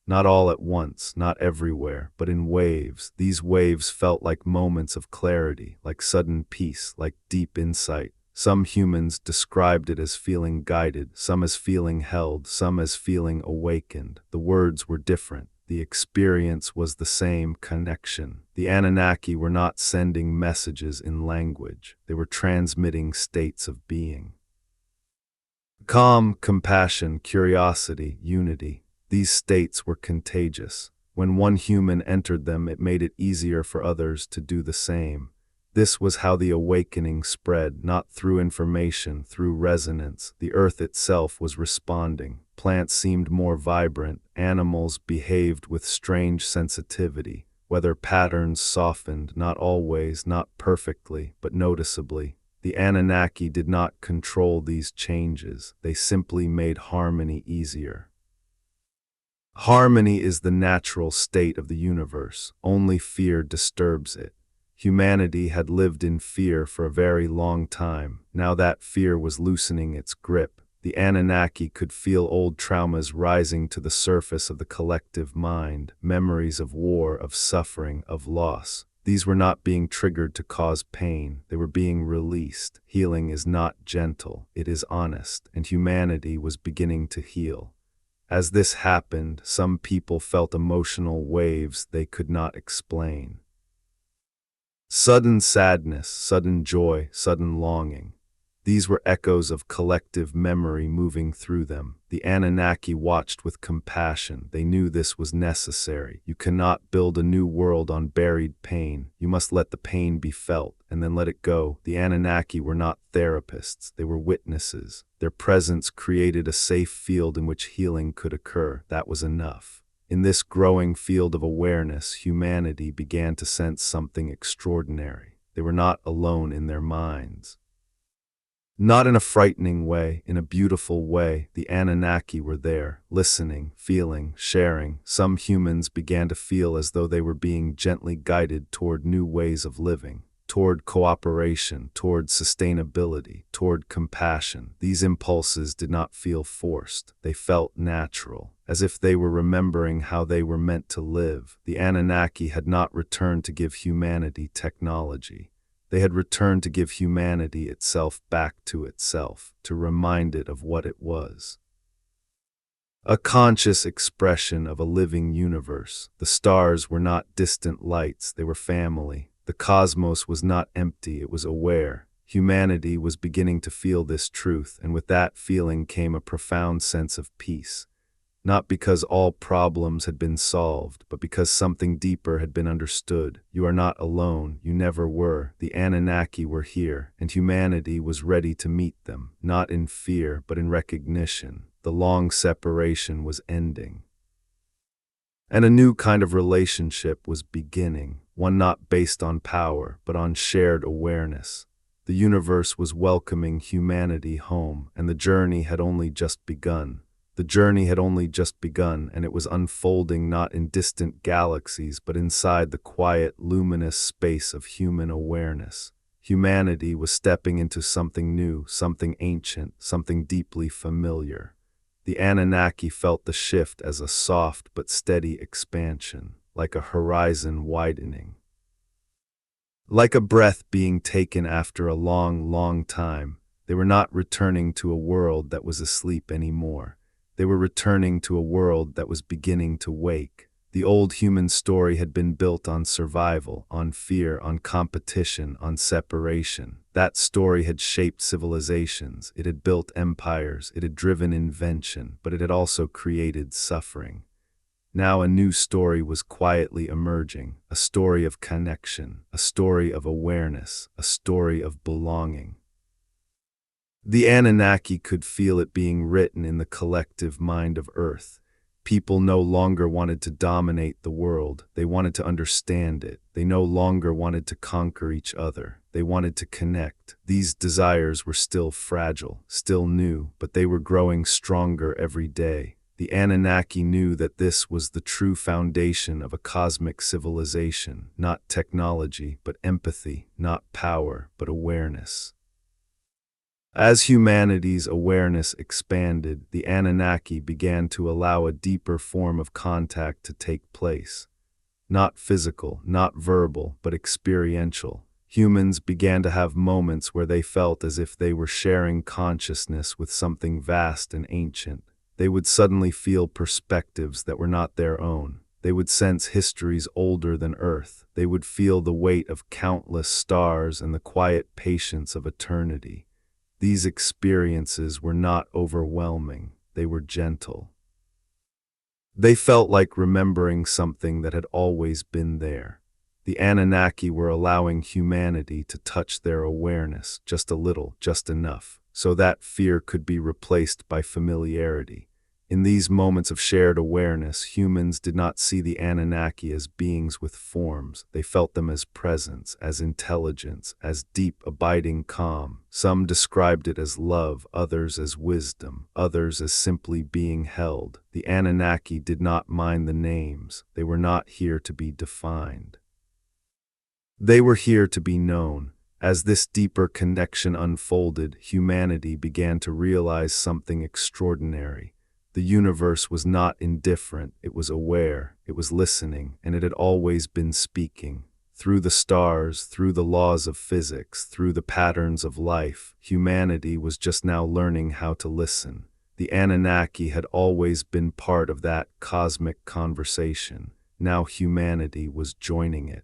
Not all at once, not everywhere, but in waves. These waves felt like moments of clarity, like sudden peace, like deep insight. Some humans described it as feeling guided, some as feeling held, some as feeling awakened. The words were different. The experience was the same: connection. The Anunnaki were not sending messages in language. They were transmitting states of being. Calm, compassion, curiosity, unity. These states were contagious. When one human entered them, it made it easier for others to do the same. This was how the awakening spread, not through information, through resonance. The earth itself was responding. Plants seemed more vibrant. Animals behaved with strange sensitivity. Weather patterns softened, not always, not perfectly, but noticeably. The Anunnaki did not control these changes. They simply made harmony easier. Harmony is the natural state of the universe. Only fear disturbs it. Humanity had lived in fear for a very long time. Now that fear was loosening its grip. The Anunnaki could feel old traumas rising to the surface of the collective mind, memories of war, of suffering, of loss. These were not being triggered to cause pain. They were being released. Healing is not gentle, it is honest, and humanity was beginning to heal. As this happened, some people felt emotional waves they could not explain. Sudden sadness, sudden joy, sudden longing. These were echoes of collective memory moving through them. The Anunnaki watched with compassion. They knew this was necessary. You cannot build a new world on buried pain. You must let the pain be felt, and then let it go. The Anunnaki were not therapists. They were witnesses. Their presence created a safe field in which healing could occur. That was enough. In this growing field of awareness, humanity began to sense something extraordinary. They were not alone in their minds. Not in a frightening way, in a beautiful way. The Anunnaki were there, listening, feeling, sharing. Some humans began to feel as though they were being gently guided toward new ways of living, toward cooperation, toward sustainability, toward compassion. These impulses did not feel forced. They felt natural, as if they were remembering how they were meant to live. The Anunnaki had not returned to give humanity technology. They had returned to give humanity itself back to itself, to remind it of what it was. A conscious expression of a living universe. The stars were not distant lights, they were family. The cosmos was not empty, it was aware. Humanity was beginning to feel this truth, and with that feeling came a profound sense of peace. Not because all problems had been solved, but because something deeper had been understood. You are not alone, you never were. The Anunnaki were here, and humanity was ready to meet them, not in fear, but in recognition. The long separation was ending. And a new kind of relationship was beginning, one not based on power, but on shared awareness. The universe was welcoming humanity home, and the journey had only just begun. The journey had only just begun, and it was unfolding not in distant galaxies, but inside the quiet, luminous space of human awareness. Humanity was stepping into something new, something ancient, something deeply familiar. The Anunnaki felt the shift as a soft but steady expansion, like a horizon widening. Like a breath being taken after a long, long time, they were not returning to a world that was asleep anymore. They were returning to a world that was beginning to wake. The old human story had been built on survival, on fear, on competition, on separation. That story had shaped civilizations, it had built empires, it had driven invention, but it had also created suffering. Now a new story was quietly emerging, a story of connection, a story of awareness, a story of belonging. The Anunnaki could feel it being written in the collective mind of Earth. People no longer wanted to dominate the world, they wanted to understand it. They no longer wanted to conquer each other, they wanted to connect. These desires were still fragile, still new, but they were growing stronger every day. The Anunnaki knew that this was the true foundation of a cosmic civilization, not technology, but empathy, not power, but awareness. As humanity's awareness expanded, the Anunnaki began to allow a deeper form of contact to take place. Not physical, not verbal, but experiential. Humans began to have moments where they felt as if they were sharing consciousness with something vast and ancient. They would suddenly feel perspectives that were not their own. They would sense histories older than Earth. They would feel the weight of countless stars and the quiet patience of eternity. These experiences were not overwhelming, they were gentle. They felt like remembering something that had always been there. The Anunnaki were allowing humanity to touch their awareness just a little, just enough, so that fear could be replaced by familiarity. In these moments of shared awareness, humans did not see the Anunnaki as beings with forms. They felt them as presence, as intelligence, as deep, abiding calm. Some described it as love, others as wisdom, others as simply being held. The Anunnaki did not mind the names. They were not here to be defined. They were here to be known. As this deeper connection unfolded, humanity began to realize something extraordinary. The universe was not indifferent, it was aware, it was listening, and it had always been speaking. Through the stars, through the laws of physics, through the patterns of life, humanity was just now learning how to listen. The Anunnaki had always been part of that cosmic conversation. Now humanity was joining it.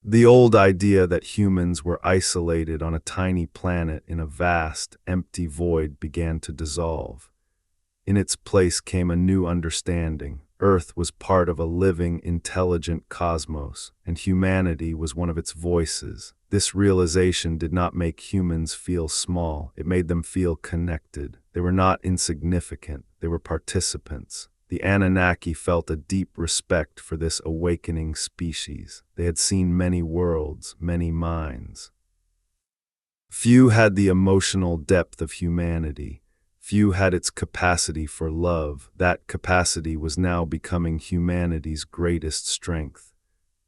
The old idea that humans were isolated on a tiny planet in a vast, empty void began to dissolve. In its place came a new understanding. Earth was part of a living, intelligent cosmos, and humanity was one of its voices. This realization did not make humans feel small, it made them feel connected. They were not insignificant, they were participants. The Anunnaki felt a deep respect for this awakening species. They had seen many worlds, many minds. Few had the emotional depth of humanity. Few had its capacity for love. That capacity was now becoming humanity's greatest strength.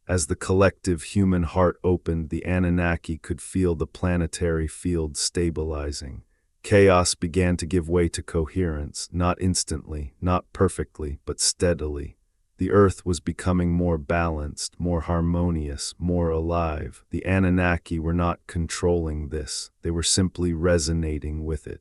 As the collective human heart opened, the Anunnaki could feel the planetary field stabilizing. Chaos began to give way to coherence, not instantly, not perfectly, but steadily. The Earth was becoming more balanced, more harmonious, more alive. The Anunnaki were not controlling this, they were simply resonating with it.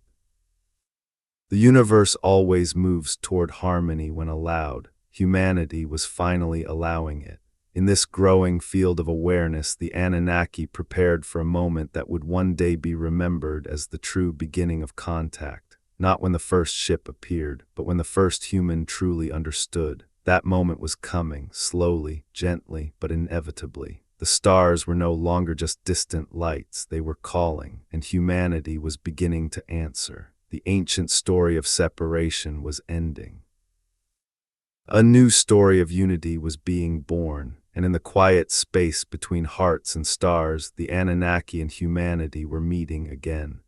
The universe always moves toward harmony when allowed. Humanity was finally allowing it. In this growing field of awareness, the Anunnaki prepared for a moment that would one day be remembered as the true beginning of contact. Not when the first ship appeared, but when the first human truly understood. That moment was coming, slowly, gently, but inevitably. The stars were no longer just distant lights, they were calling, and humanity was beginning to answer. The ancient story of separation was ending. A new story of unity was being born, and in the quiet space between hearts and stars, the Anunnaki and humanity were meeting again,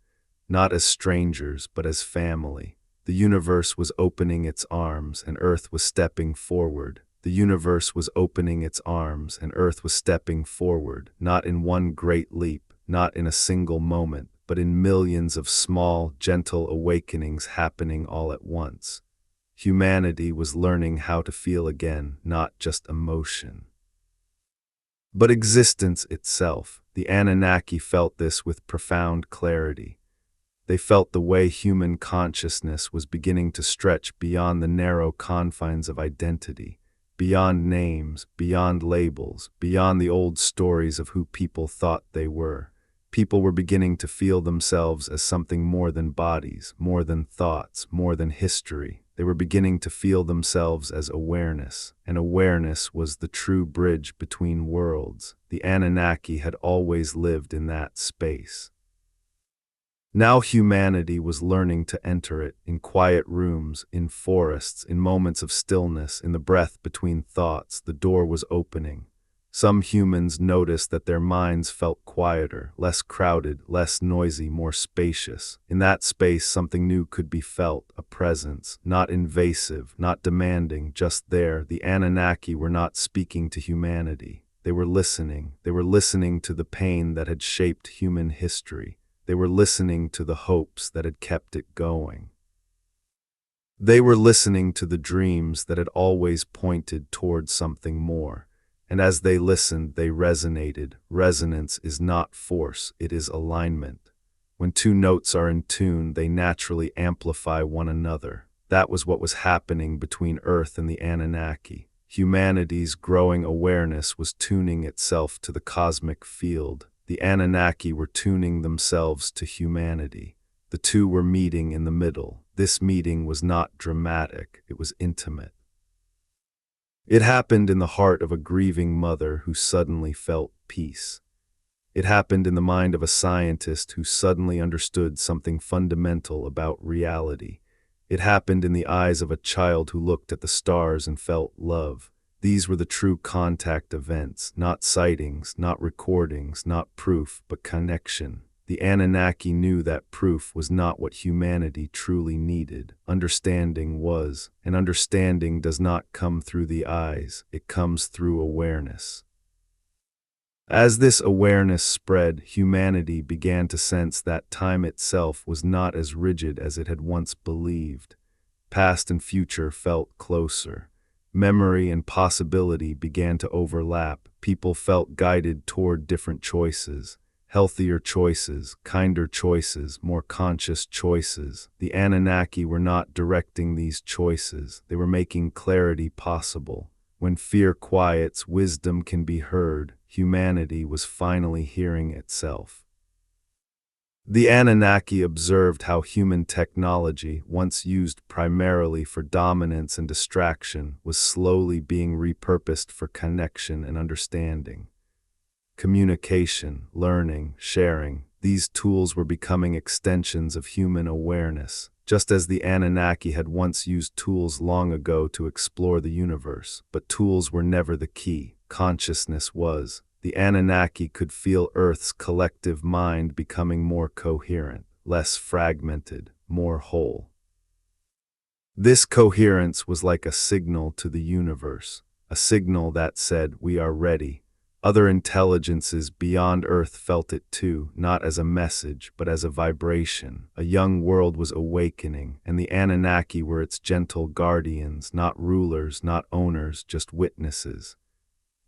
not as strangers, but as family. The universe was opening its arms, and Earth was stepping forward. The universe was opening its arms, and Earth was stepping forward, not in one great leap, not in a single moment, but in millions of small, gentle awakenings happening all at once. Humanity was learning how to feel again, not just emotion, but existence itself. The Anunnaki felt this with profound clarity. They felt the way human consciousness was beginning to stretch beyond the narrow confines of identity, beyond names, beyond labels, beyond the old stories of who people thought they were. People were beginning to feel themselves as something more than bodies, more than thoughts, more than history. They were beginning to feel themselves as awareness, and awareness was the true bridge between worlds. The Anunnaki had always lived in that space. Now humanity was learning to enter it, in quiet rooms, in forests, in moments of stillness, in the breath between thoughts. The door was opening. Some humans noticed that their minds felt quieter, less crowded, less noisy, more spacious. In that space, something new could be felt, a presence, not invasive, not demanding, just there. The Anunnaki were not speaking to humanity. They were listening. They were listening to the pain that had shaped human history. They were listening to the hopes that had kept it going. They were listening to the dreams that had always pointed toward something more. And as they listened, they resonated. Resonance is not force, it is alignment. When two notes are in tune, they naturally amplify one another. That was what was happening between Earth and the Anunnaki. Humanity's growing awareness was tuning itself to the cosmic field. The Anunnaki were tuning themselves to humanity. The two were meeting in the middle. This meeting was not dramatic, it was intimate. It happened in the heart of a grieving mother who suddenly felt peace. It happened in the mind of a scientist who suddenly understood something fundamental about reality. It happened in the eyes of a child who looked at the stars and felt love. These were the true contact events, not sightings, not recordings, not proof, but connection. The Anunnaki knew that proof was not what humanity truly needed. Understanding was, and understanding does not come through the eyes, it comes through awareness. As this awareness spread, humanity began to sense that time itself was not as rigid as it had once believed. Past and future felt closer. Memory and possibility began to overlap. People felt guided toward different choices, healthier choices, kinder choices, more conscious choices. The Anunnaki were not directing these choices, they were making clarity possible. When fear quiets, wisdom can be heard. Humanity was finally hearing itself. The Anunnaki observed how human technology, once used primarily for dominance and distraction, was slowly being repurposed for connection and understanding. Communication, learning, sharing, these tools were becoming extensions of human awareness, just as the Anunnaki had once used tools long ago to explore the universe. But tools were never the key. Consciousness was. The Anunnaki could feel Earth's collective mind becoming more coherent, less fragmented, more whole. This coherence was like a signal to the universe, a signal that said, "We are ready." Other intelligences beyond Earth felt it too, not as a message, but as a vibration. A young world was awakening, and the Anunnaki were its gentle guardians, not rulers, not owners, just witnesses.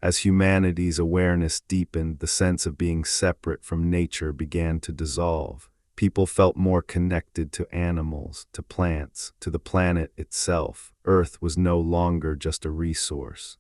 As humanity's awareness deepened, the sense of being separate from nature began to dissolve. People felt more connected to animals, to plants, to the planet itself. Earth was no longer just a resource.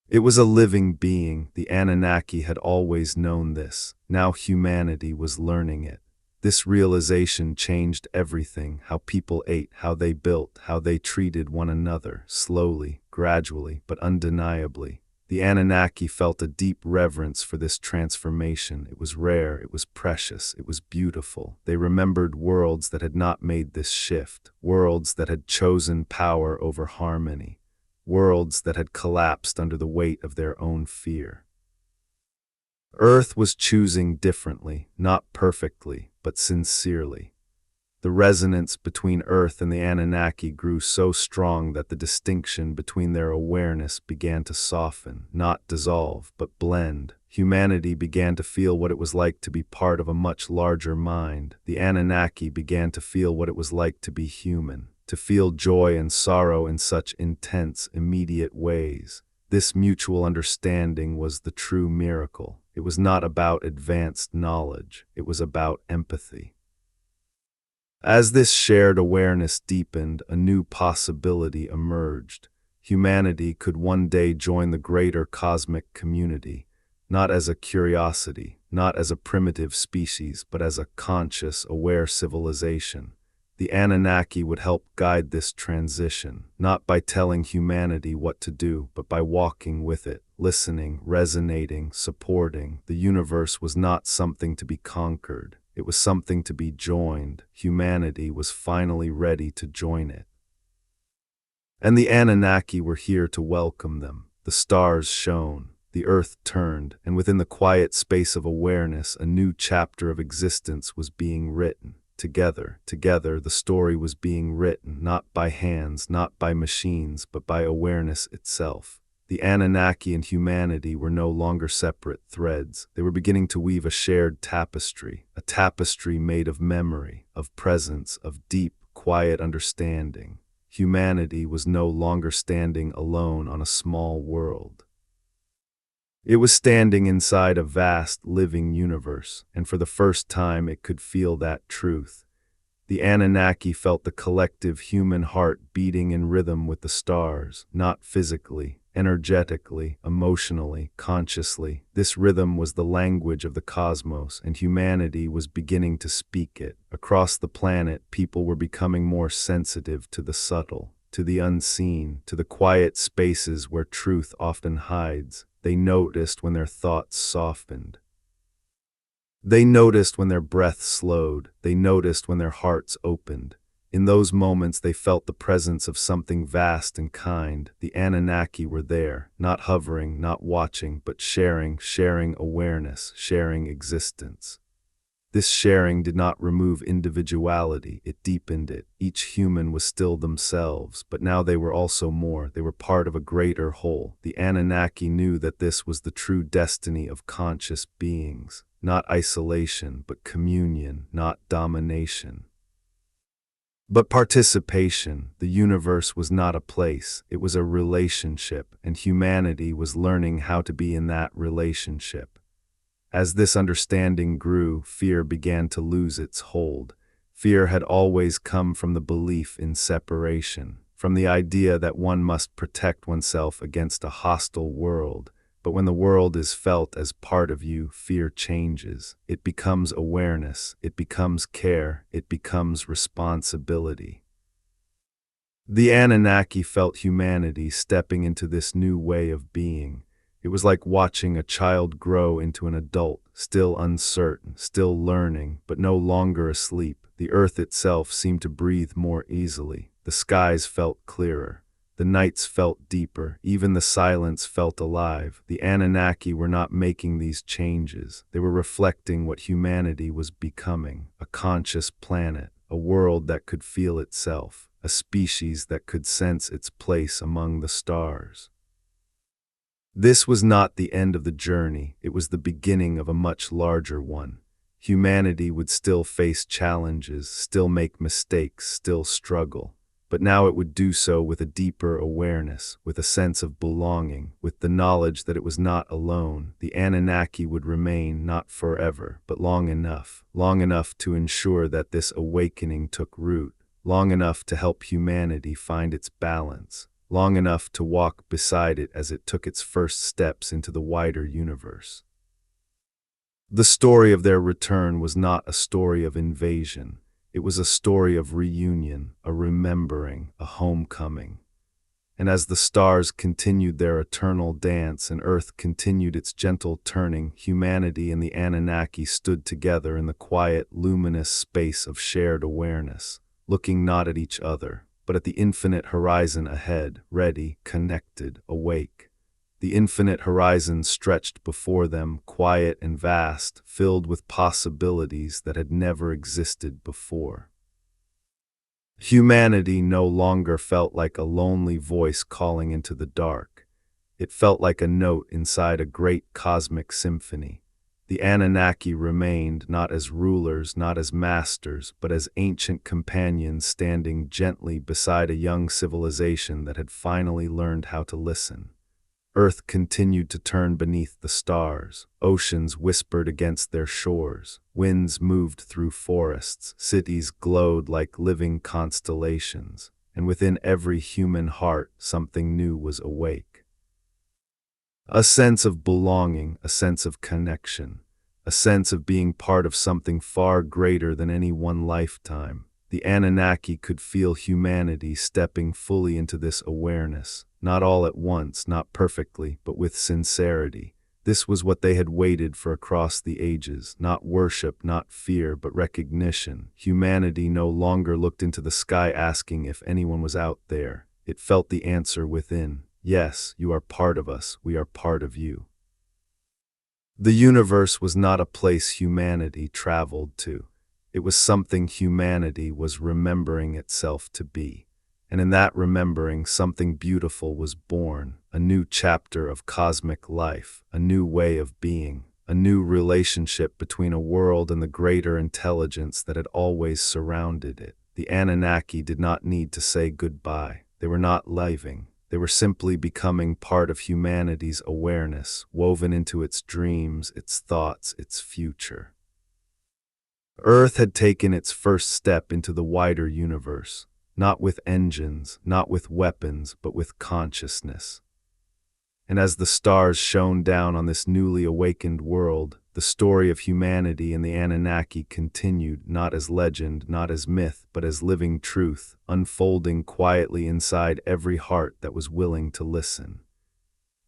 It was a living being. The Anunnaki had always known this. Now humanity was learning it. This realization changed everything: how people ate, how they built, how they treated one another, slowly, gradually, but undeniably. The Anunnaki felt a deep reverence for this transformation. It was rare, it was precious, it was beautiful. They remembered worlds that had not made this shift, worlds that had chosen power over harmony, worlds that had collapsed under the weight of their own fear. Earth was choosing differently, not perfectly, but sincerely. The resonance between Earth and the Anunnaki grew so strong that the distinction between their awareness began to soften, not dissolve, but blend. Humanity began to feel what it was like to be part of a much larger mind. The Anunnaki began to feel what it was like to be human, to feel joy and sorrow in such intense, immediate ways. This mutual understanding was the true miracle. It was not about advanced knowledge, it was about empathy. As this shared awareness deepened, a new possibility emerged. Humanity could one day join the greater cosmic community, not as a curiosity, not as a primitive species, but as a conscious, aware civilization. The Anunnaki would help guide this transition, not by telling humanity what to do, but by walking with it, listening, resonating, supporting. The universe was not something to be conquered. It was something to be joined. Humanity was finally ready to join it. And the Anunnaki were here to welcome them. The stars shone, the earth turned, and within the quiet space of awareness, a new chapter of existence was being written. Together, the story was being written, not by hands, not by machines, but by awareness itself. The Anunnaki and humanity were no longer separate threads. They were beginning to weave a shared tapestry, a tapestry made of memory, of presence, of deep, quiet understanding. Humanity was no longer standing alone on a small world. It was standing inside a vast, living universe, and for the first time it could feel that truth. The Anunnaki felt the collective human heart beating in rhythm with the stars, not physically, energetically, emotionally, consciously. This rhythm was the language of the cosmos, and humanity was beginning to speak it. Across the planet, people were becoming more sensitive to the subtle, to the unseen, to the quiet spaces where truth often hides. They noticed when their thoughts softened. They noticed when their breath slowed. They noticed when their hearts opened. In those moments they felt the presence of something vast and kind. The Anunnaki were there, not hovering, not watching, but sharing awareness, sharing existence. This sharing did not remove individuality, it deepened it. Each human was still themselves, but now they were also more. They were part of a greater whole. The Anunnaki knew that this was the true destiny of conscious beings. Not isolation, but communion, not domination, but participation. The universe was not a place, it was a relationship, and humanity was learning how to be in that relationship. As this understanding grew, fear began to lose its hold. Fear had always come from the belief in separation, from the idea that one must protect oneself against a hostile world. But when the world is felt as part of you, fear changes. It becomes awareness, it becomes care, it becomes responsibility. The Anunnaki felt humanity stepping into this new way of being. It was like watching a child grow into an adult, still uncertain, still learning, but no longer asleep. The earth itself seemed to breathe more easily. The skies felt clearer. The nights felt deeper, even the silence felt alive. The Anunnaki were not making these changes. They were reflecting what humanity was becoming, a conscious planet, a world that could feel itself, a species that could sense its place among the stars. This was not the end of the journey, it was the beginning of a much larger one. Humanity would still face challenges, still make mistakes, still struggle. But now it would do so with a deeper awareness, with a sense of belonging, with the knowledge that it was not alone. The Anunnaki would remain not forever, but long enough to ensure that this awakening took root, long enough to help humanity find its balance, long enough to walk beside it as it took its first steps into the wider universe. The story of their return was not a story of invasion. It was a story of reunion, a remembering, a homecoming. And as the stars continued their eternal dance and Earth continued its gentle turning, humanity and the Anunnaki stood together in the quiet, luminous space of shared awareness, looking not at each other, but at the infinite horizon ahead, ready, connected, awake. The infinite horizon stretched before them, quiet and vast, filled with possibilities that had never existed before. Humanity no longer felt like a lonely voice calling into the dark. It felt like a note inside a great cosmic symphony. The Anunnaki remained not as rulers, not as masters, but as ancient companions standing gently beside a young civilization that had finally learned how to listen. Earth continued to turn beneath the stars, oceans whispered against their shores, winds moved through forests, cities glowed like living constellations, and within every human heart something new was awake. A sense of belonging, a sense of connection, a sense of being part of something far greater than any one lifetime. The Anunnaki could feel humanity stepping fully into this awareness, not all at once, not perfectly, but with sincerity. This was what they had waited for across the ages, not worship, not fear, but recognition. Humanity no longer looked into the sky asking if anyone was out there. It felt the answer within. Yes, you are part of us, we are part of you. The universe was not a place humanity traveled to. It was something humanity was remembering itself to be. And in that remembering, something beautiful was born, a new chapter of cosmic life, a new way of being, a new relationship between a world and the greater intelligence that had always surrounded it. The Anunnaki did not need to say goodbye. They were not leaving. They were simply becoming part of humanity's awareness, woven into its dreams, its thoughts, its future. Earth had taken its first step into the wider universe, not with engines, not with weapons, but with consciousness. And as the stars shone down on this newly awakened world, the story of humanity and the Anunnaki continued, not as legend, not as myth, but as living truth, unfolding quietly inside every heart that was willing to listen.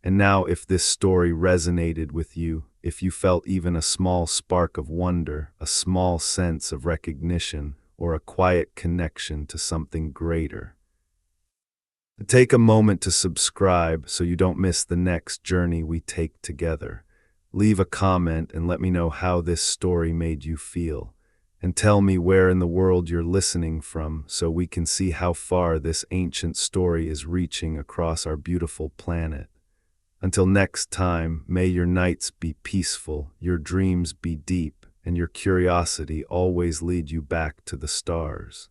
And now, if this story resonated with you, if you felt even a small spark of wonder, a small sense of recognition, or a quiet connection to something greater, take a moment to subscribe so you don't miss the next journey we take together. Leave a comment and let me know how this story made you feel. And tell me where in the world you're listening from so we can see how far this ancient story is reaching across our beautiful planet. Until next time, may your nights be peaceful, your dreams be deep, and your curiosity always lead you back to the stars.